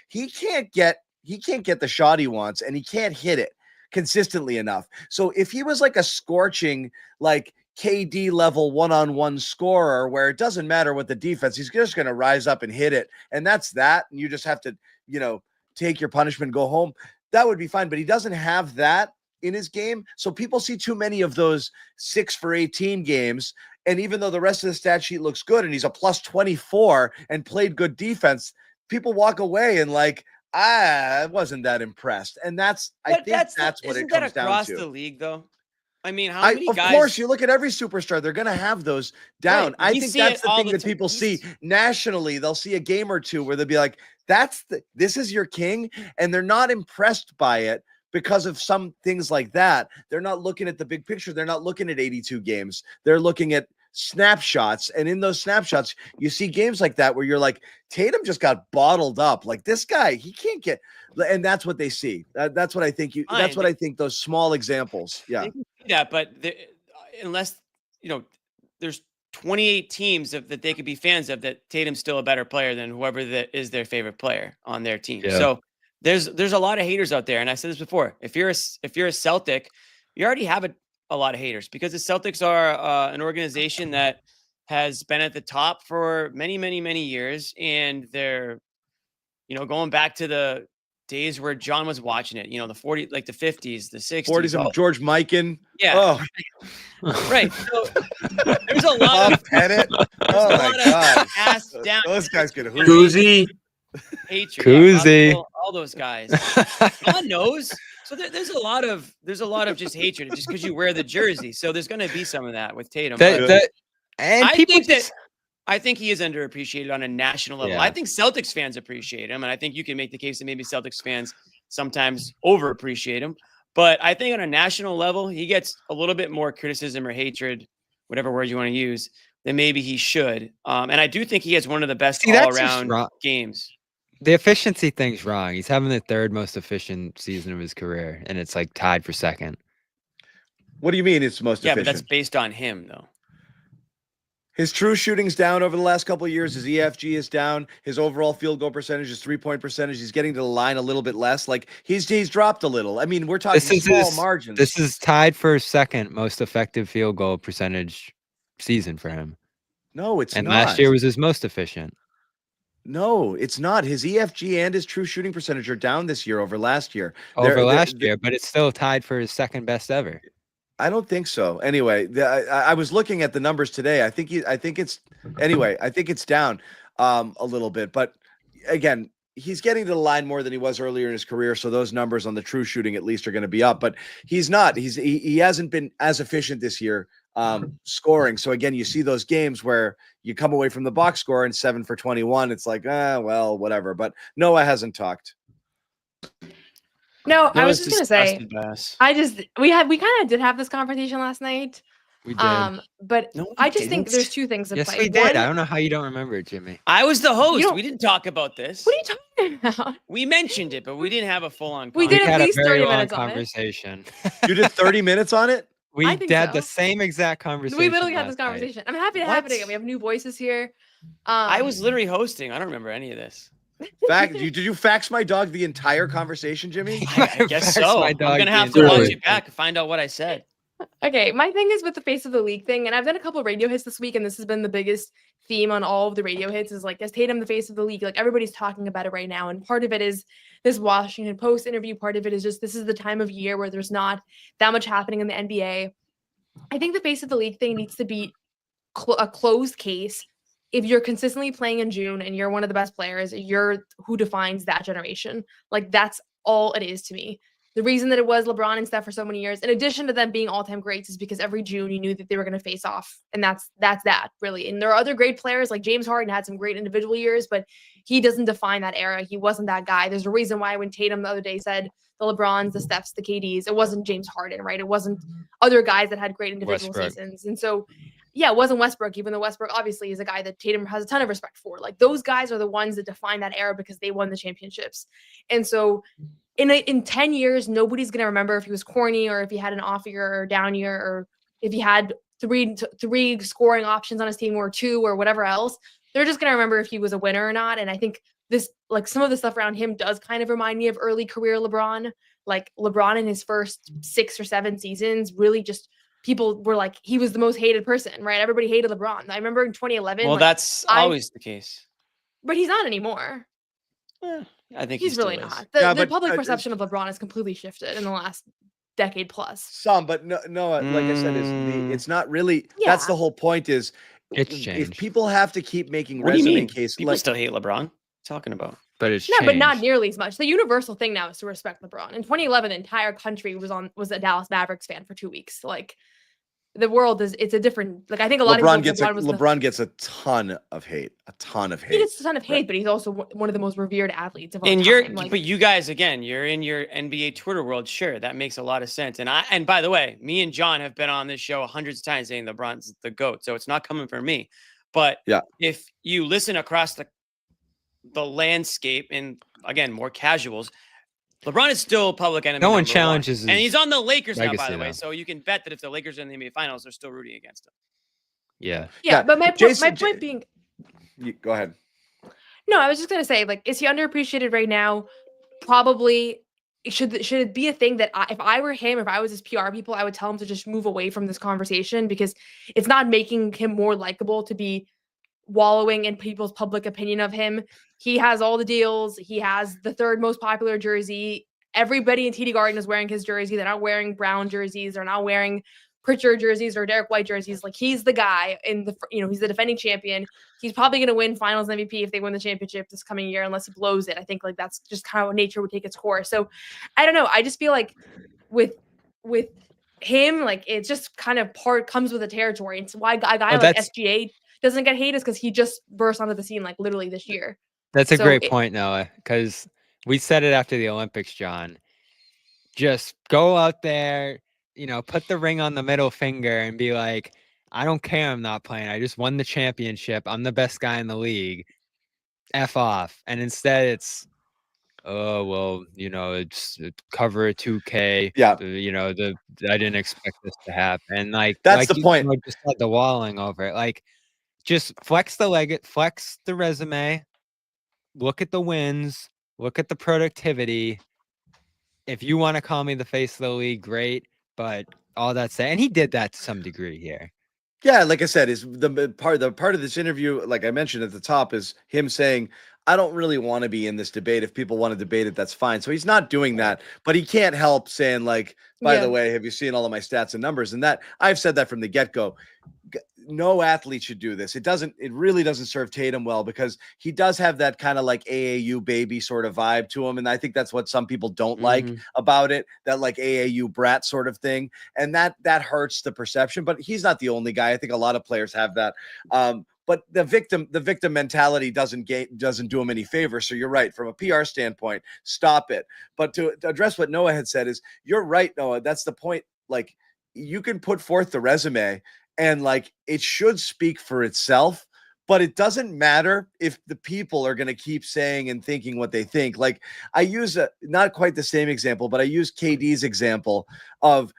he can't get the shot he wants, and he can't hit it consistently enough. So if he was like a scorching, like KD level one-on-one scorer, where it doesn't matter what the defense, he's just going to rise up and hit it, and that's that. And you just have to, take your punishment, go home. That would be fine. But he doesn't have that in his game. So people see too many of those 6 for 18 games. And even though the rest of the stat sheet looks good and he's a plus 24 and played good defense, people walk away and like, I wasn't that impressed. And I think that's what it comes down to. Isn't that across the league, though? I mean, how many guys? Of course, you look at every superstar, they're going to have those down. Right. I think that's the thing that people see nationally. They'll see a game or two where they'll be like, this is your king. And they're not impressed by it. Because of some things like that, they're not looking at the big picture. They're not looking at 82 games. They're looking at snapshots. And in those snapshots, you see games like that where you're like, Tatum just got bottled up. Like this guy, he can't get. And that's what they see. That's what I think. That's what I think. Those small examples. Yeah. Yeah, but unless there's 28 teams that they could be fans of, that Tatum's still a better player than whoever that is their favorite player on their team. Yeah. So. There's a lot of haters out there, and I said this before. If you're a Celtic, you already have a lot of haters because the Celtics are an organization that has been at the top for many, many, many years, and they're going back to the days where John was watching it. The 40s, like the 50s, the 60s, 40s. George Mikan. Yeah, right. So there's a lot of Pettit. Oh my god, ass down. those guys could hoot. Koozie. Hatred, Koozie. all those guys. God knows. So there's a lot of just hatred just because you wear the jersey. So there's going to be some of that with Tatum. I think he is underappreciated on a national level. Yeah. I think Celtics fans appreciate him, and I think you can make the case that maybe Celtics fans sometimes overappreciate him. But I think on a national level, he gets a little bit more criticism or hatred, whatever word you want to use, than maybe he should. And I do think he has one of the best all-around games. The efficiency thing's wrong. He's having the 3rd most efficient season of his career, and it's like tied for 2nd. What do you mean it's most efficient? Yeah, but that's based on him, though. His true shooting's down over the last couple of years. His EFG is down. His overall field goal percentage, his 3-point percentage, he's getting to the line a little bit less. Like he's dropped a little. I mean, we're talking small margins. This is tied for 2nd most effective field goal percentage season for him. No, it's and not. Last year was his most efficient. No, it's not. His EFG and his true shooting percentage are down this year over last year. Last year, but it's still tied for his 2nd best ever. I don't think so. Anyway, I was looking at the numbers today. I think it's down a little bit, but again, he's getting to the line more than he was earlier in his career. So those numbers on the true shooting at least are going to be up, but he's not. He hasn't been as efficient this year scoring. So again, you see those games where you come away from the box score and 7 for 21. It's like, well, whatever. But Noah hasn't talked. No, I was just gonna say, Bass. we kind of did have this conversation last night. We did. But No, we I just think didn't. there's two things at Yes, play. we did. I One, don't know how you don't remember it, Jimmy. I was the host. don't- We didn't talk about this. what are you talking about? We mentioned it, but we didn't have a full-on. We We did at had a least very 30 long minutes on it. conversation. You did 30 minutes on it? We I think had so. the same exact conversation. We literally had this last night. conversation. I'm happy to have it What? again. We have new voices here. I was literally hosting. I don't remember any of this. Did you fax my dog the entire conversation, Jimmy? I guess Faxed so. my I'm dog gonna the have to entire watch thing. it back and find out what I said. Okay, my thing is with the face of the league thing, and I've done a couple of radio hits this week, and this has been the biggest theme on all of the radio hits is like, is Tatum the face of the league? Like everybody's talking about it right now. And part of it is this Washington Post interview. Part of it is just this is the time of year where there's not that much happening in the NBA. I think the face of the league thing needs to be a closed case. If you're consistently playing in June and you're one of the best players, you're who defines that generation. Like that's all it is to me. The reason that it was LeBron and Steph for so many years, in addition to them being all-time greats, is because every June you knew that they were going to face off, and that's that really. And there are other great players like James Harden had some great individual years, but he doesn't define that era. He wasn't that guy. There's a reason why when Tatum the other day said the LeBrons, the Stephs, the KDs, it wasn't James Harden, right? It wasn't other guys that had great individual Westbrook. seasons. And so, yeah, it wasn't Westbrook, even though Westbrook obviously is a guy that Tatum has a ton of respect for. Like those guys are the ones that define that era because they won the championships. And so in 10 years, nobody's going to remember if he was corny or if he had an off year or down year or if he had three scoring options on his team or two or whatever else. They're just going to remember if he was a winner or not. And I think this, like some of the stuff around him does kind of remind me of early career LeBron. Like LeBron in his first 6 or 7 seasons, really just people were like, he was the most hated person, right? Everybody hated LeBron. I remember in 2011. Well, like, that's always the case. but he's not anymore. I think He's he really still is. not. Yeah, The but, public perception of LeBron has completely shifted in the last decade plus. Some, but no, like I said, it's not really. That's the Yeah. whole point. Is It's if changed. people have to keep making What do you resume mean? cases, People like still hate LeBron. What are you talking about? But it's No, but not changed. nearly as much. The universal thing now is to respect LeBron. In 2011, the entire country was a Dallas Mavericks fan for 2 weeks. Like the world it's a different. Like I think a lot LeBron of gets people. LeBron gets a ton of hate, He gets a ton of hate, but he's also one of the most revered athletes of all And time. Like, but you guys, again, you're in your NBA Twitter world. Sure, that makes a lot of sense. And by the way, me and John have been on this show hundreds of times saying LeBron's the GOAT. So it's not coming from me. But Yeah. if you listen across the landscape and again, more casuals, LeBron is still public enemy. No one number challenges and his he's on the Lakers now, by legacy, the way. though. So you can bet that if the Lakers are in the NBA Finals, they're still rooting against him. Yeah. yeah, but my Jason- point being, Go ahead. no, I was just gonna say, like, is he underappreciated right now? Probably. Should it be a thing that if I were him, if I was his PR people, I would tell him to just move away from this conversation because it's not making him more likable to be wallowing in people's public opinion of him. He has all the deals. He has the 3rd most popular jersey. Everybody in TD Garden is wearing his jersey. They're not wearing Brown jerseys. They're not wearing Pritchard jerseys or Derek White jerseys. Like he's the guy he's the defending champion. He's probably going to win finals MVP if they win the championship this coming year, unless he blows it. I think like that's just how nature would take its course. So I don't know. I just feel like with him, like it's just kind of comes with the territory. And it's why a guy like that's- SGA doesn't get hated is because he just burst onto the scene like literally this year. That's a So great point, Noah, because we said it after the Olympics, John. Just go out there, put the ring on the middle finger and be like, I don't care I'm not playing. I just won the championship. I'm the best guy in the league. F off. And instead it's, oh, well, it's cover a 2K. Yeah. I didn't expect this to happen. And That's the point. Just had the walling over it. Like, just flex the resume, look at the wins, look at the productivity. If you want to call me the face of the league, great. But all that said, and he did that to some degree here. Yeah, like I said, is the part of this interview, like I mentioned at the top, is him saying, I don't really want to be in this debate. If people want to debate it, that's fine. So he's not doing that, but he can't help saying, like, by the way, have you seen all of my stats and numbers? And that I've said that from the get-go. No athlete should do this. It really doesn't serve Tatum well because he does have that kind of like AAU baby sort of vibe to him. And I think that's what some people don't like about it, that like AAU brat sort of thing. And that hurts the perception, but he's not the only guy. I think a lot of players have that. But the victim mentality doesn't do him any favor. So you're right. From a PR standpoint, stop it. But to address what Noah had said is, you're right, Noah. That's the point. Like, you can put forth the resume and like it should speak for itself, but it doesn't matter if the people are going to keep saying and thinking what they think. Like I use not quite the same example, but I use KD's example of,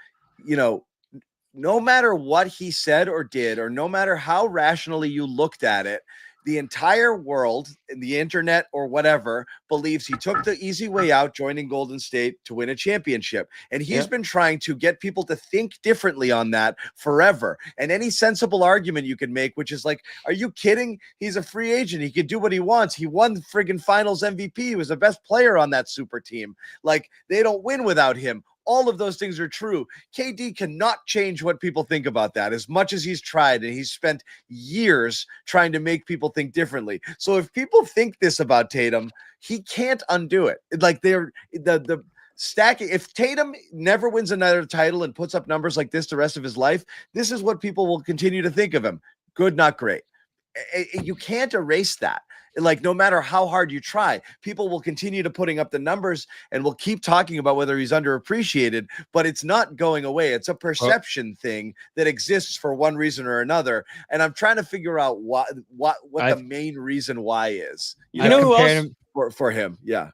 no matter what he said or did, or no matter how rationally you looked at it, the entire world, the internet or whatever, believes he took the easy way out, joining Golden State to win a championship. And he's been trying to get people to think differently on that forever. And any sensible argument you can make, which is like, are you kidding? He's a free agent. He can do what he wants. He won the friggin' finals MVP. He was the best player on that super team. Like, they don't win without him. All of those things are true. KD cannot change what people think about that as much as he's tried, and he's spent years trying to make people think differently. So if people think this about Tatum, he can't undo it. Like they're the stacking. If Tatum never wins another title and puts up numbers like this the rest of his life, this is what people will continue to think of him. Good, not great. You can't erase that. Like, no matter how hard you try, people will continue to putting up the numbers and will keep talking about whether he's underappreciated, but it's not going away. It's a perception thing that exists for one reason or another. And I'm trying to figure out what the main reason why is. You know who else for him? Yeah.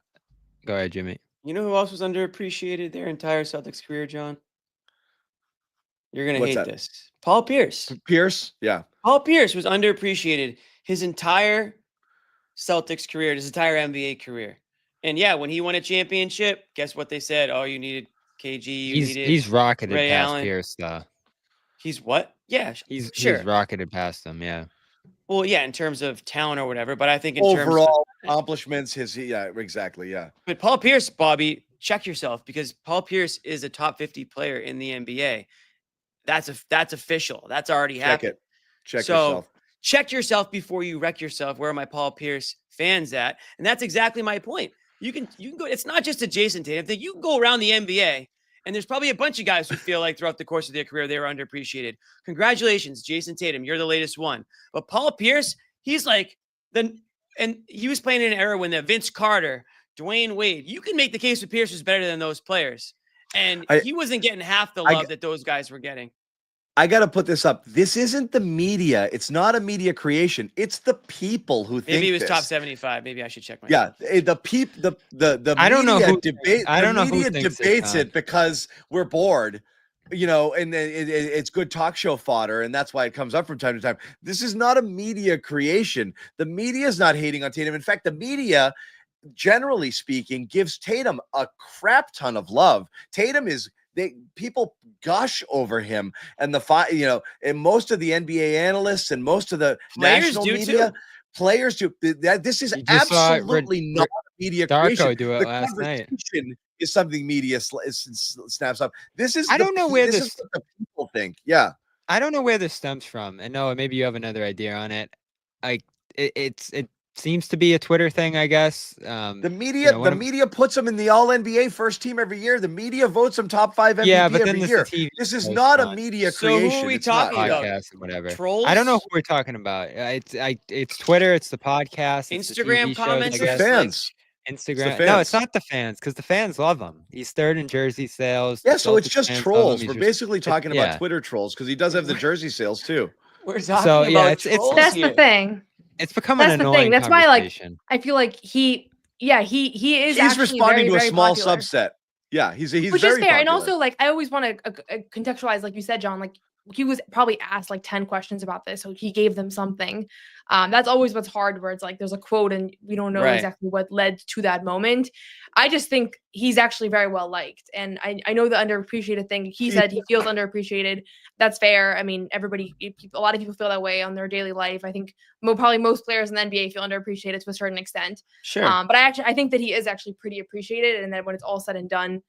Go ahead, Jimmy. You know who else was underappreciated their entire Celtics career, John? You're going to hate this. Paul Pierce. Pierce? Yeah. Paul Pierce was underappreciated his entire Celtics career, his entire NBA career. And yeah, when he won a championship, guess what they said? Oh, you needed KG. He's rocketed Ray past Allen. Pierce, though. He's what? Yeah, he's sure. rocketed past him, yeah. Well, yeah, in terms of talent or whatever, but I think in overall terms of accomplishments, exactly, yeah. But Paul Pierce, Bobby, check yourself, because Paul Pierce is a top 50 player in the NBA. That's official. That's already happened. Check yourself. Check yourself before you wreck yourself. Where are my Paul Pierce fans at? And that's exactly my point. You can go. It's not just a Jason Tatum thing. You can go around the NBA, and there's probably a bunch of guys who feel like throughout the course of their career they were underappreciated. Congratulations, Jason Tatum. You're the latest one. But Paul Pierce, he's like and he was playing in an era when the Vince Carter, Dwayne Wade. You can make the case that Pierce was better than those players, and he wasn't getting half the love that those guys were getting. I got to put this up. This isn't the media. It's not a media creation. It's the people who think maybe he was this. top 75. Maybe I should check my. Yeah, the I don't know who debate. I don't know who debates it because we're bored, and it's good talk show fodder, and that's why it comes up from time to time. This is not a media creation. The media is not hating on Tatum. In fact, the media, generally speaking, gives Tatum a crap ton of love. Tatum is. People gush over him, and and most of the NBA analysts and most of the national media players do. This is absolutely not media creation. Do it last night. Is something media snaps up. This is. I don't know where this. Is what the people think. Yeah, I don't know where this stems from, and no, maybe you have another idea on it. It seems to be a Twitter thing, I guess. The media puts them in the All NBA first team every year. The media votes them top 5 MVP every year. This is not a media creation. So who are we talking about? Whatever. Trolls? I don't know who we're talking about. It's Twitter. It's the podcast. Instagram comments. The fans. Instagram. No, it's not the fans, because the fans love him. He's third in jersey sales. Yeah, so it's just trolls. We're basically talking about Twitter trolls, because he does have the jersey sales too. We're talking about trolls. That's the thing. It's becoming an annoying That's why, I feel like he is. He's responding to a small popular. subset. Yeah, he's which very is fair. popular. And also, I always want to contextualize, like you said, John. Like, he was probably asked 10 questions about this, so he gave them something. That's always what's hard, where it's like there's a quote and we don't know exactly what led to that moment. I just think he's actually very well liked, and I know the underappreciated thing. He said he feels underappreciated. That's fair. I mean, a lot of people feel that way on their daily life. I think probably most players in the NBA feel underappreciated to a certain extent. Sure. But I think that he is actually pretty appreciated, and that when it's all said and done,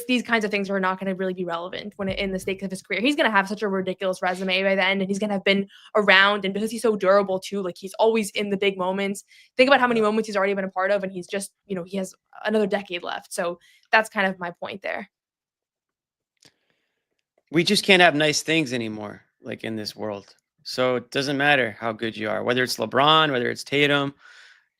these kinds of things are not going to really be relevant when in the stakes of his career. He's going to have such a ridiculous resume by the end, and he's going to have been around, and because he's so durable too, he's always in the big moments. Think about how many moments he's already been a part of, and he's just, he has another decade left. So that's kind of my point there. We just can't have nice things anymore, in this world. So it doesn't matter how good you are, whether it's LeBron, whether it's Tatum.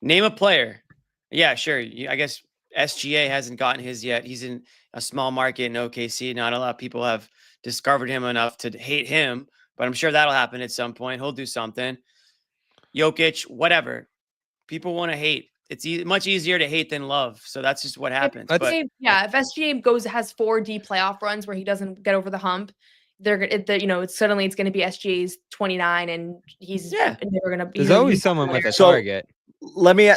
Name a player. Yeah, sure. I guess SGA hasn't gotten his yet. He's in a small market in OKC. Not a lot of people have discovered him enough to hate him, but I'm sure that'll happen at some point. He'll do something. Jokic, whatever. People want to hate. It's much easier to hate than love. So that's just what happens. If SGA has 4 deep playoff runs where he doesn't get over the hump, it's suddenly it's going to be SGA's 29 and he's never going to be. There's always someone with a target. Let me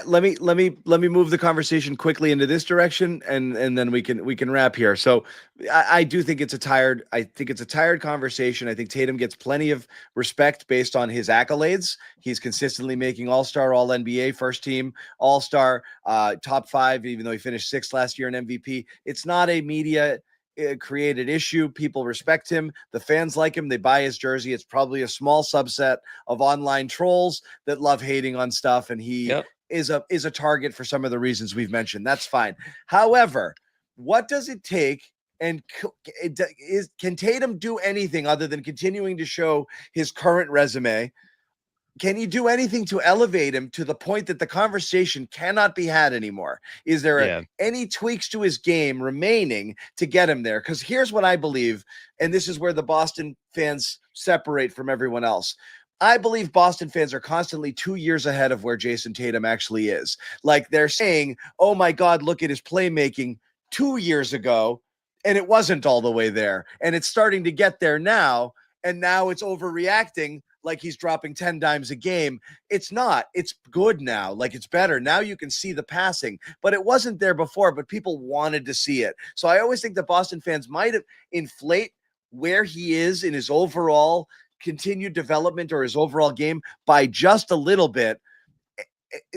move the conversation quickly into this direction, and then we can wrap here. So I do think it's a tired conversation. I think Tatum gets plenty of respect based on his accolades. He's consistently making All-Star, All-NBA, first team, All-Star, top 5, even though he finished 6th last year in MVP. It's not a media created issue. People respect him. The fans like him. They buy his jersey. It's probably a small subset of online trolls that love hating on stuff, and he is a target for some of the reasons we've mentioned. That's fine. However, what does it take? And can Tatum do anything other than continuing to show his current resume? Can he do anything to elevate him to the point that the conversation cannot be had anymore? Is there any tweaks to his game remaining to get him there? Because here's what I believe, and this is where the Boston fans separate from everyone else. I believe Boston fans are constantly 2 years ahead of where Jason Tatum actually is. Like they're saying, oh my God, look at his playmaking 2 years ago, and it wasn't all the way there. And it's starting to get there now, and now it's overreacting like he's dropping 10 dimes a game. It's not. It's good now. Like it's better. Now you can see the passing, but it wasn't there before, but people wanted to see it. So I always think that Boston fans might have inflate where he is in his overall continued development or his overall game by just a little bit.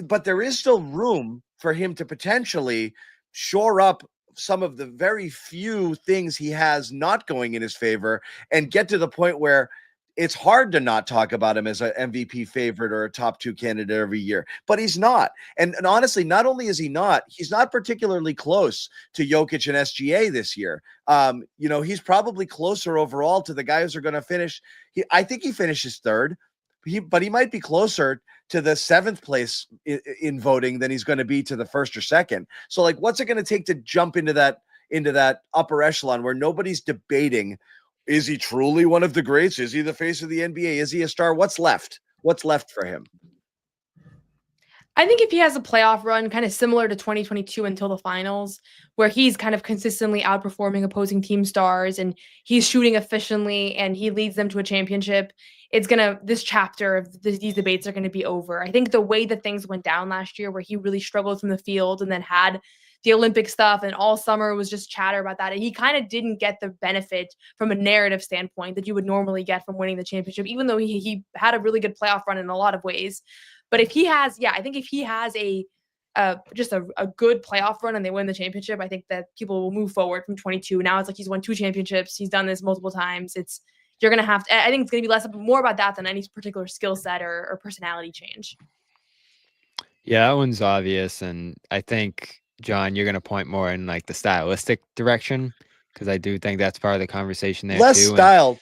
But there is still room for him to potentially shore up some of the very few things he has not going in his favor and get to the point where it's hard to not talk about him as an MVP favorite or a top 2 candidate every year, but he's not. And honestly, not only is he's not particularly close to Jokic and SGA this year. He's probably closer overall to the guys who are going to finish. I think he finishes 3rd, but he might be closer to the 7th place in voting than he's going to be to the 1st or 2nd. So like, what's it going to take to jump into that upper echelon where nobody's debating, is he truly one of the greats? Is he the face of the NBA? Is he a star? What's left? What's left for him? I think if he has a playoff run kind of similar to 2022 until the finals, where he's kind of consistently outperforming opposing team stars and he's shooting efficiently and he leads them to a championship, this chapter of these debates are going to be over. I think the way that things went down last year, where he really struggled from the field and then had the Olympic stuff and all summer was just chatter about that, and he kind of didn't get the benefit from a narrative standpoint that you would normally get from winning the championship, even though he had a really good playoff run in a lot of ways. But if he has, I think if he has just a good playoff run and they win the championship, I think that people will move forward from 22. Now it's like he's won 2 championships. He's done this multiple times. You're going to have to, I think it's going to be more about that than any particular skill set or personality change. Yeah, that one's obvious. And I think, John, you're going to point more in like the stylistic direction, because I do think that's part of the conversation there. Less too. style.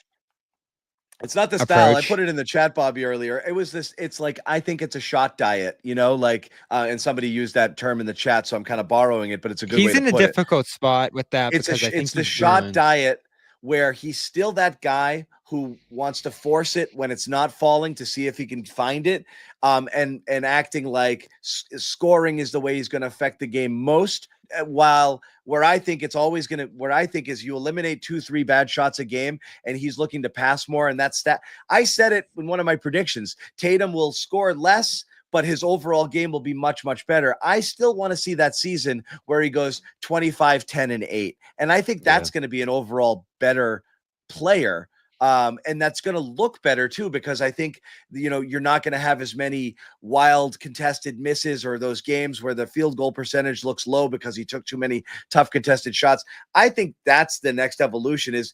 It's not the style. Approach. I put it in the chat, Bobby, earlier. It was this. It's like, I think it's a shot diet, and somebody used that term in the chat, so I'm kind of borrowing it, but it's a good way to put it. He's in a difficult spot with that. It's the shot diet where he's still that guy who wants to force it when it's not falling to see if he can find it, and acting like scoring is the way he's going to affect the game most. While where I think is you eliminate 2-3 bad shots a game and he's looking to pass more. And that's that. I said it in one of my predictions. Tatum will score less, but his overall game will be much, much better. I still want to see that season where he goes 25, 10, and 8. And I think that's going to be an overall better player. And that's going to look better too, because I think, you're not going to have as many wild contested misses or those games where the field goal percentage looks low because he took too many tough contested shots. I think that's the next evolution is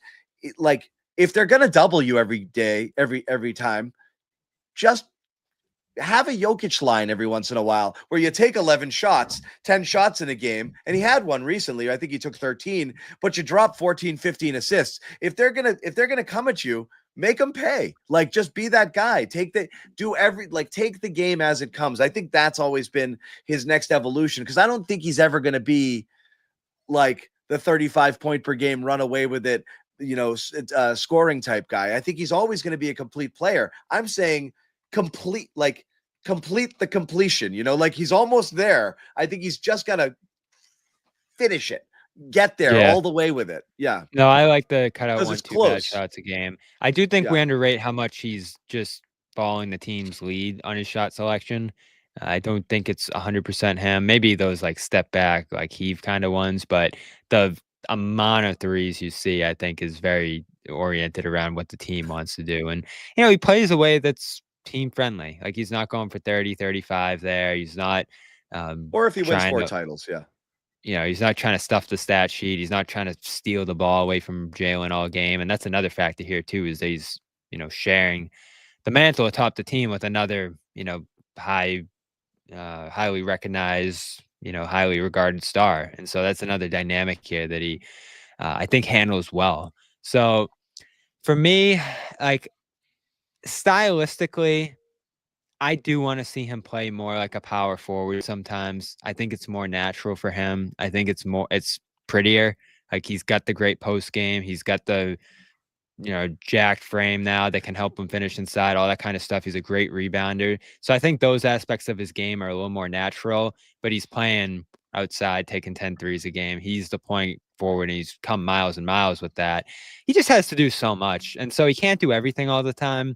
like, if they're going to double you every day, every time, just have a Jokic line every once in a while where you take 11 shots, 10 shots in a game. And he had one recently. I think he took 13, but you drop 14, 15 assists. If they're going to come at you make him pay. Like, just be that guy. Take the game as it comes. I think that's always been his next evolution, because I don't think he's ever going to be like the 35 point per game, run away with it, scoring type guy. I think he's always going to be a complete player. I'm saying complete the completion, like he's almost there. I think he's just got to finish it, get there all the way with it. Yeah. No, I like the cutout 'Cause it's 1-2 bad close. shots a game. I do think we Yeah. underrate how much he's just following the team's lead on his shot selection. I don't think it's 100% him. Maybe those like step back, like heave kind of ones, but the amount of threes you see, I think, is very oriented around what the team wants to do. And, he plays a way that's team friendly. Like, he's not going for 30, 35 there. He's not Or if he wins trying 4 to, titles. Yeah. he's not trying to stuff the stat sheet. He's not trying to steal the ball away from Jalen all game. And that's another factor here too, is that he's, sharing the mantle atop the team with another, highly recognized, highly regarded star. And so that's another dynamic here that he, I think, handles well. So for me, like, stylistically, I do want to see him play more like a power forward sometimes. I think it's more natural for him. I think it's prettier. Like, he's got the great post game. He's got the, jacked frame now that can help him finish inside, all that kind of stuff. He's a great rebounder. So I think those aspects of his game are a little more natural, but he's playing outside, taking 10 threes a game. He's the point forward, and he's come miles and miles with that. He just has to do so much. And so he can't do everything all the time.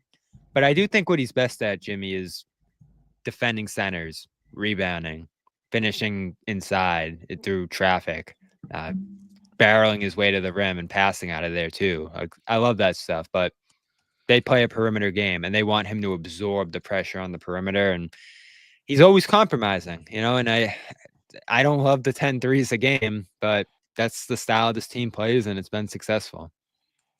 But I do think what he's best at, Jimmy, is defending centers, rebounding, finishing inside through traffic, barreling his way to the rim and passing out of there too. I love that stuff, but they play a perimeter game and they want him to absorb the pressure on the perimeter, and he's always compromising, and I don't love the 10 threes a game, but that's the style this team plays, and it's been successful.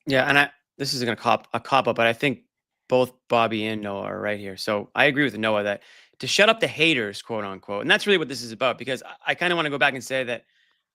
Yeah, and this is a cop up, but I think both Bobby and Noah are right here. So I agree with Noah that to shut up the haters, quote unquote, and that's really what this is about, because I kind of want to go back and say that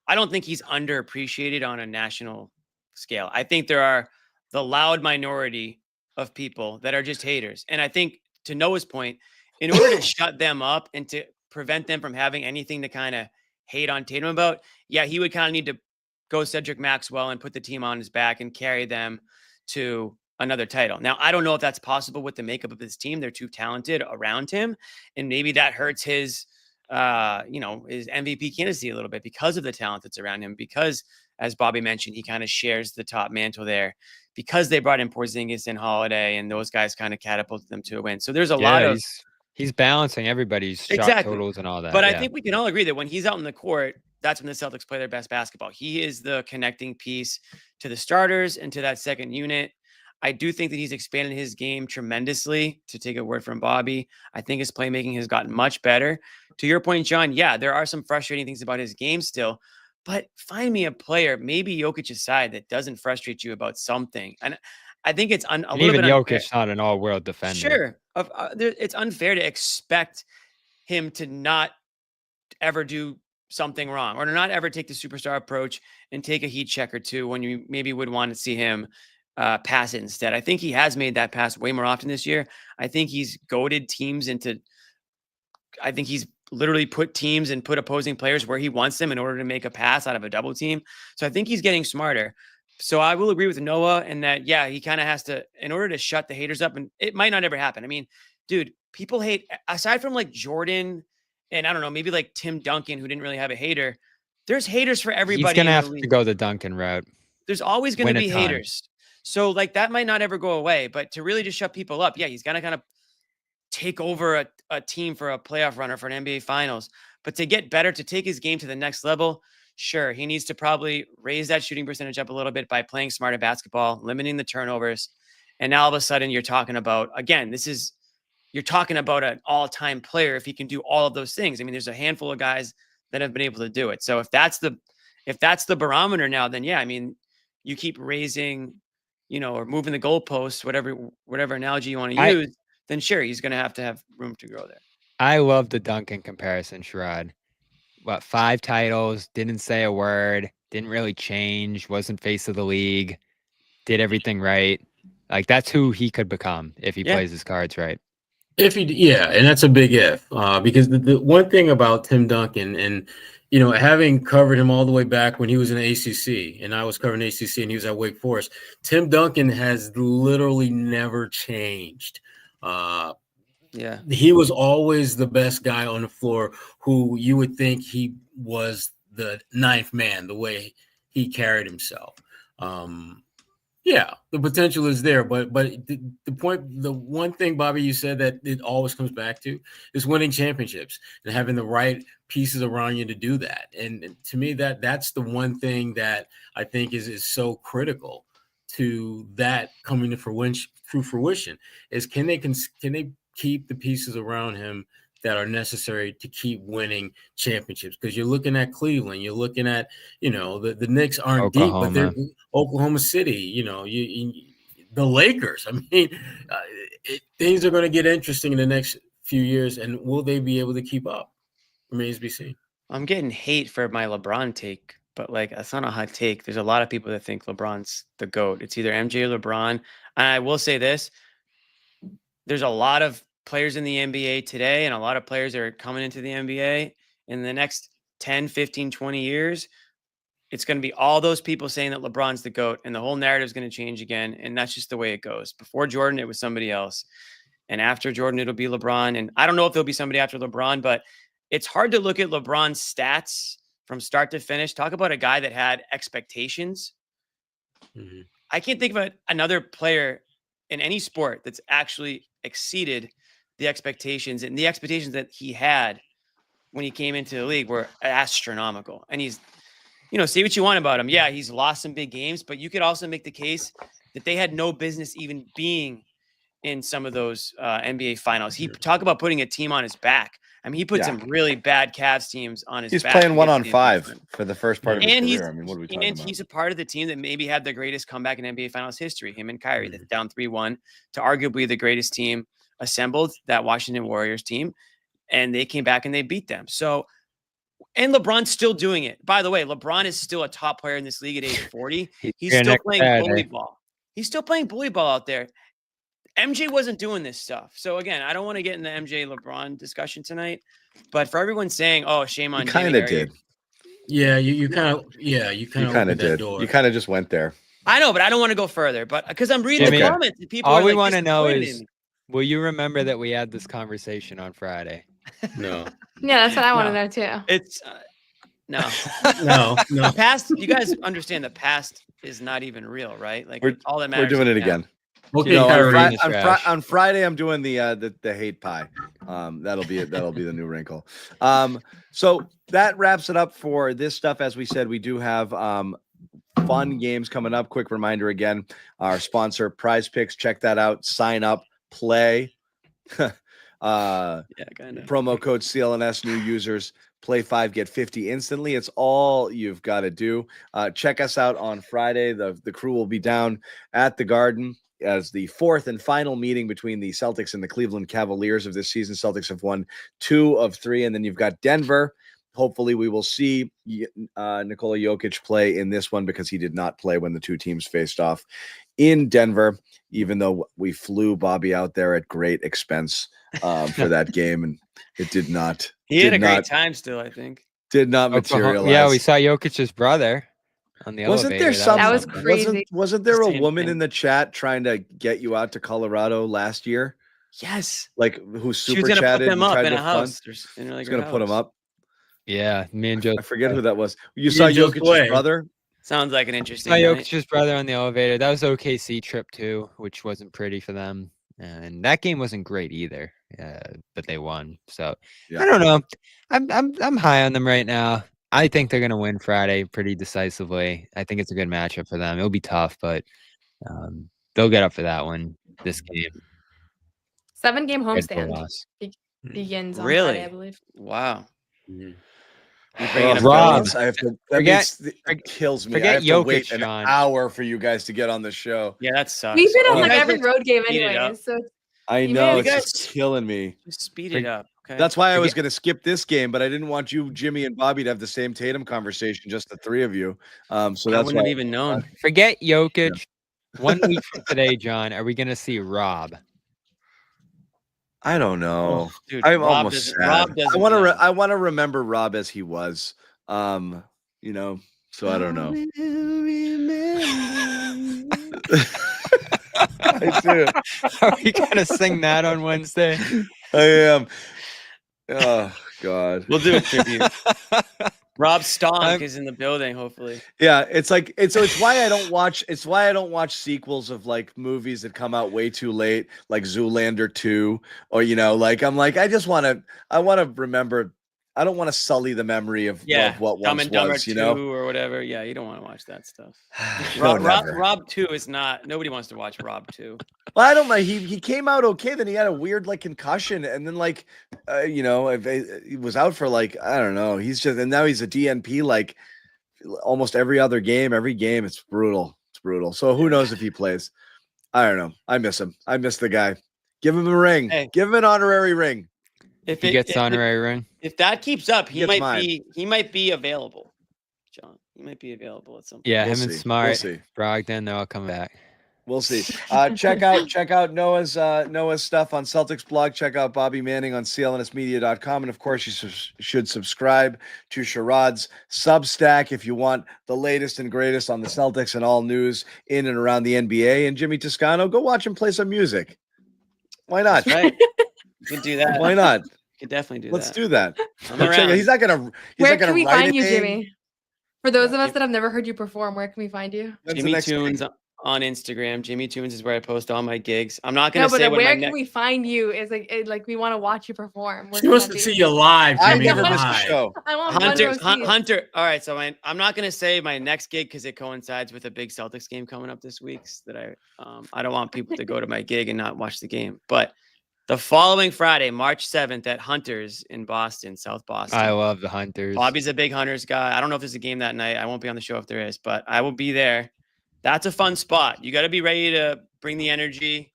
I don't think he's underappreciated on a national scale. I think there are the loud minority of people that are just haters. And I think, to Noah's point, in order to shut them up and to prevent them from having anything to kind of hate on Tatum about, yeah, he would kind of need to go Cedric Maxwell and put the team on his back and carry them to another title. Now, I don't know if that's possible with the makeup of his team. They're too talented around him, and maybe that hurts his his MVP candidacy a little bit because of the talent that's around him, because, as Bobby mentioned, he kind of shares the top mantle there, because they brought in Porzingis and Holiday, and those guys kind of catapulted them to a win. So there's a lot of he's balancing everybody's shot totals and all that. But I think we can all agree that when he's out in the court, that's when the Celtics play their best basketball. He is the connecting piece to the starters and to that second unit. I do think that he's expanded his game tremendously, to take a word from Bobby. I think his playmaking has gotten much better. To your point, John, yeah, there are some frustrating things about his game still, but find me a player, maybe Jokic aside, that doesn't frustrate you about something. And I think it's a little even bit Jokic, not an all-world defender. Sure. It's unfair to expect him to not ever do something wrong, or to not ever take the superstar approach and take a heat check or two when you maybe would want to see him pass it instead. I think he has made that pass way more often this year. I think he's goaded teams I think he's literally put teams and put opposing players where he wants them in order to make a pass out of a double team. So I think he's getting smarter. So I will agree with Noah in that, yeah, he kind of has to, in order to shut the haters up, and it might not ever happen. I mean, dude, people hate, aside from like Jordan and I don't know, maybe like Tim Duncan, who didn't really have a hater. There's haters for everybody. He's going to have to go the Duncan route. There's always going to be haters. So like that might not ever go away, but to really just shut people up, yeah, he's going to kind of take over a team for a playoff runner for an NBA Finals. But to get better, to take his game to the next level, sure, he needs to probably raise that shooting percentage up a little bit by playing smarter basketball, limiting the turnovers. And now all of a sudden you're talking about, again, you're talking about an all-time player if he can do all of those things. I mean, there's a handful of guys that have been able to do it. So if that's the barometer now, then yeah, I mean, you keep raising, or moving the goalposts, whatever analogy you want to use, then sure, he's going to have room to grow there. I love the Duncan comparison, Sherrod. 5 titles, didn't say a word, didn't really change, wasn't face of the league, did everything right. Like that's who he could become if he Yeah. plays his cards right. Yeah, and that's a big if, because the one thing about Tim Duncan, and having covered him all the way back when he was in the ACC, and I was covering ACC, and he was at Wake Forest, Tim Duncan has literally never changed. Yeah. He was always the best guy on the floor, who you would think he was the ninth man, the way he carried himself. Yeah, the potential is there, but the one thing, Bobby, you said that it always comes back to is winning championships and having the right pieces around you to do that. And to me, that's the one thing that I think is so critical to that coming to fruition is can they keep the pieces around him that are necessary to keep winning championships? Because you're looking at Cleveland, you're looking at, the Knicks aren't deep, but they're Oklahoma City, the Lakers. I mean, things are going to get interesting in the next few years, and will they be able to keep up? Remains to be seen. I'm getting hate for my LeBron take, but that's not a hot take. There's a lot of people that think LeBron's the GOAT. It's either MJ or LeBron. And I will say this, there's a lot of players in the NBA today and a lot of players that are coming into the NBA in the next 10, 15, 20 years. It's going to be all those people saying that LeBron's the GOAT, and the whole narrative is going to change again. And that's just the way it goes. Before Jordan, it was somebody else. And after Jordan, it'll be LeBron. And I don't know if there'll be somebody after LeBron, but it's hard to look at LeBron's stats from start to finish. Talk about a guy that had expectations. Mm-hmm. I can't think of another player in any sport that's actually exceeded the expectations, and the expectations that he had when he came into the league were astronomical. And he's, say what you want about him. Yeah, he's lost some big games, but you could also make the case that they had no business even being in some of those NBA finals. He talk about putting a team on his back. I mean, he put some really bad Cavs teams on his back. He's playing 1-on-5 for the first part of his career. I mean, what are we talking about? He's a part of the team that maybe had the greatest comeback in NBA Finals history, him and Kyrie, that's down 3-1 to arguably the greatest team assembled, that Washington Warriors team. And they came back and they beat them. So, and LeBron's still doing it. By the way, LeBron is still a top player in this league at age 40. He's still playing bully ball. He's still playing bully ball out there. MJ wasn't doing this stuff. So again, I don't want to get in the MJ LeBron discussion tonight, but for everyone saying, "Oh, shame on," you kind of did. Yeah, you kind of did. You kind of just went there. I know, but I don't want to go further. But because I'm reading the comments, and people all we want to know is, will you remember that we had this conversation on Friday? No. Yeah, that's what I want to know too. It's no. The past, you guys understand the past is not even real, right? Like all that matters. We're doing it again. Okay, on Friday, I'm doing the hate pie. That'll be it. That'll be the new wrinkle. So that wraps it up for this stuff. As we said, we do have fun games coming up. Quick reminder again, our sponsor, Prize Picks. Check that out. Sign up, play. Promo code CLNS, new users. Play 5, get 50 instantly. It's all you've got to do. Check us out on Friday. The crew will be down at the Garden as the fourth and final meeting between the Celtics and the Cleveland Cavaliers of this season. Celtics have won 2 of 3, and then you've got Denver. Hopefully we will see Nikola Jokic play in this one, because he did not play when the two teams faced off in Denver, even though we flew Bobby out there at great expense for that game, and it did not. He had a great time still, I think. Did not materialize. Yeah, we saw Jokic's brother on the wasn't elevator. There some, that was crazy. Wasn't there a woman in the chat trying to get you out to Colorado last year? Yes. Like who super she was chatted put them up and in tried a house. She's going to put them up. Yeah, me and Joe. I forget who that was. You saw Jokic's brother? Sounds like an interesting night. Jokic's brother on the elevator. That was the OKC trip too, which wasn't pretty for them. And that game wasn't great either. But they won. So I don't know. I'm high on them right now. I think they're gonna win Friday pretty decisively. I think it's a good matchup for them. It'll be tough, but they'll get up for that one this game. 7-game homestand begins on Friday, I believe. Wow. Mm-hmm. Rob, I have to. That kills me. I have to wait an hour for you guys to get on the show. Yeah, that sucks. We've been on like every road game anyway, so I know it's just killing me. Just speed it up. Okay. That's why I was going to skip this game, but I didn't want you, Jimmy, and Bobby to have the same Tatum conversation, just the three of you. So that's I wouldn't have even known. Forget Jokic. 1 week from today, John, are we going to see Rob? I don't know. Dude, I'm Rob almost doesn't- sad. Rob doesn't I want to. know. I want to remember Rob as he was. So I don't know. I do. Are we going to sing that on Wednesday? I am. Oh God. We'll do a tribute. Rob Stonk I'm- is in the building, hopefully. Yeah, it's like it's why I don't watch. It's why I don't watch sequels of like movies that come out way too late, like Zoolander 2, or I'm like I want to remember. I don't want to sully the memory of what Dumb once and Dumber was. 2 or whatever. Yeah, you don't want to watch that stuff. Never. Rob 2 is not. Nobody wants to watch Rob 2. Well, I don't know. He came out okay. Then he had a weird like concussion, and then he was out for like I don't know. And now he's a DNP like almost every other game. Every game, it's brutal. It's brutal. So who knows if he plays? I don't know. I miss him. I miss the guy. Give him a ring. Hey. Give him an honorary ring. If He gets the honorary ring. If that keeps up, he gets might be available. John, he might be available at some point. Yeah, We'll him and see. Smart, We'll see. Brogdon, they're all coming back. We'll see. Check out Noah's stuff on Celtics blog. Check out Bobby Manning on CLNSmedia.com. And of course, you should subscribe to Sherrod's Substack if you want the latest and greatest on the Celtics and all news in and around the NBA. And Jimmy Toscano, go watch him play some music. Why not? That's right. You can do that. Why not? You can definitely do Let's that. do that. I'm Check around. it. He's not gonna. Where can we write find you, anything. Jimmy? For those of us that have never heard you perform, where can we find you? When's the Jimmy next Tunes gig? on Instagram. Jimmy Tunes is where I post all my gigs. I'm not No, gonna but say what my where can next. we find you? Is like we want to watch you perform. Where She can wants that to be? see you live, I Jimmy. never missed a live. show. I want one row seats. Hunter. All right, so I'm not gonna say my next gig because it coincides with a big Celtics game coming up this week. That I don't want people to go to my gig and not watch the game. But the following Friday, March 7th, at Hunters in Boston, South Boston. I love the Hunters. Bobby's a big Hunters guy. I don't know if there's a game that night. I won't be on the show if there is, but I will be there. That's a fun spot. You got to be ready to bring the energy.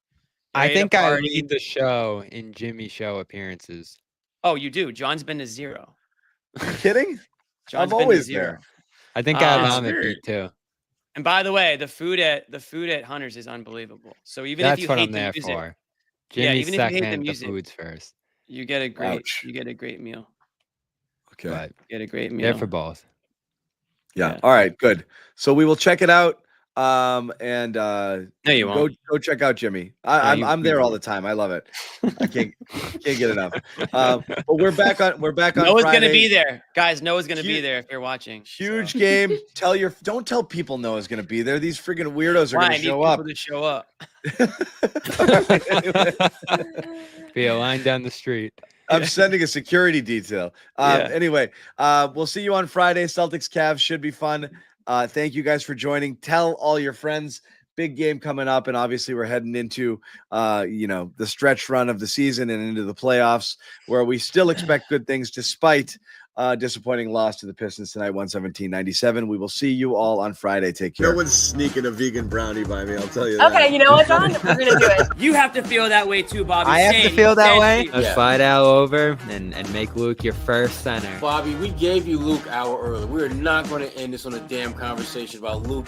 I ready to think I party. lead the show in Jimmy show appearances. Oh, you do. John's been to 0. You kidding? John's I'm been to always 0. there. I think I have That's him at weird. beat too. And by the way, the food at Hunters is unbelievable. So even That's if you what hate I'm there the music, for. Yeah, Jimmy's even if you hate the second, the music. food's first. you get a great Ouch. meal. Okay. But You get a great meal. there for both. Yeah. Yeah. All right. Good. So we will check it out. No, you Go won't. check out Jimmy. you I'm there all the won't. time. I love it. I can't get enough. But we're back on Noah's Friday. gonna be there, guys. Noah's gonna be Huge- there if you're watching. Huge so. game. Don't tell people Noah's gonna be there. These freaking weirdos are Why? I gonna need show people up. to show up. Be a line down the street. I'm sending a security detail. Yeah. Anyway, we'll see you on Friday. Celtics Cavs should be fun. Thank you guys for joining. Tell all your friends. Big game coming up, and obviously we're heading into the stretch run of the season and into the playoffs, where we still expect good things despite disappointing loss to the Pistons tonight, 117-97. We will see you all on Friday. Take care. No one's sneaking a vegan brownie by me. I'll tell you that. Okay, you know what, John? We're gonna do it. You have to feel that way too, Bobby. I have Say to it. feel You that said way. it. Let's slide Al over and make Luke your first center. Bobby, we gave you Luke hour early. We're not going to end this on a damn conversation about Luke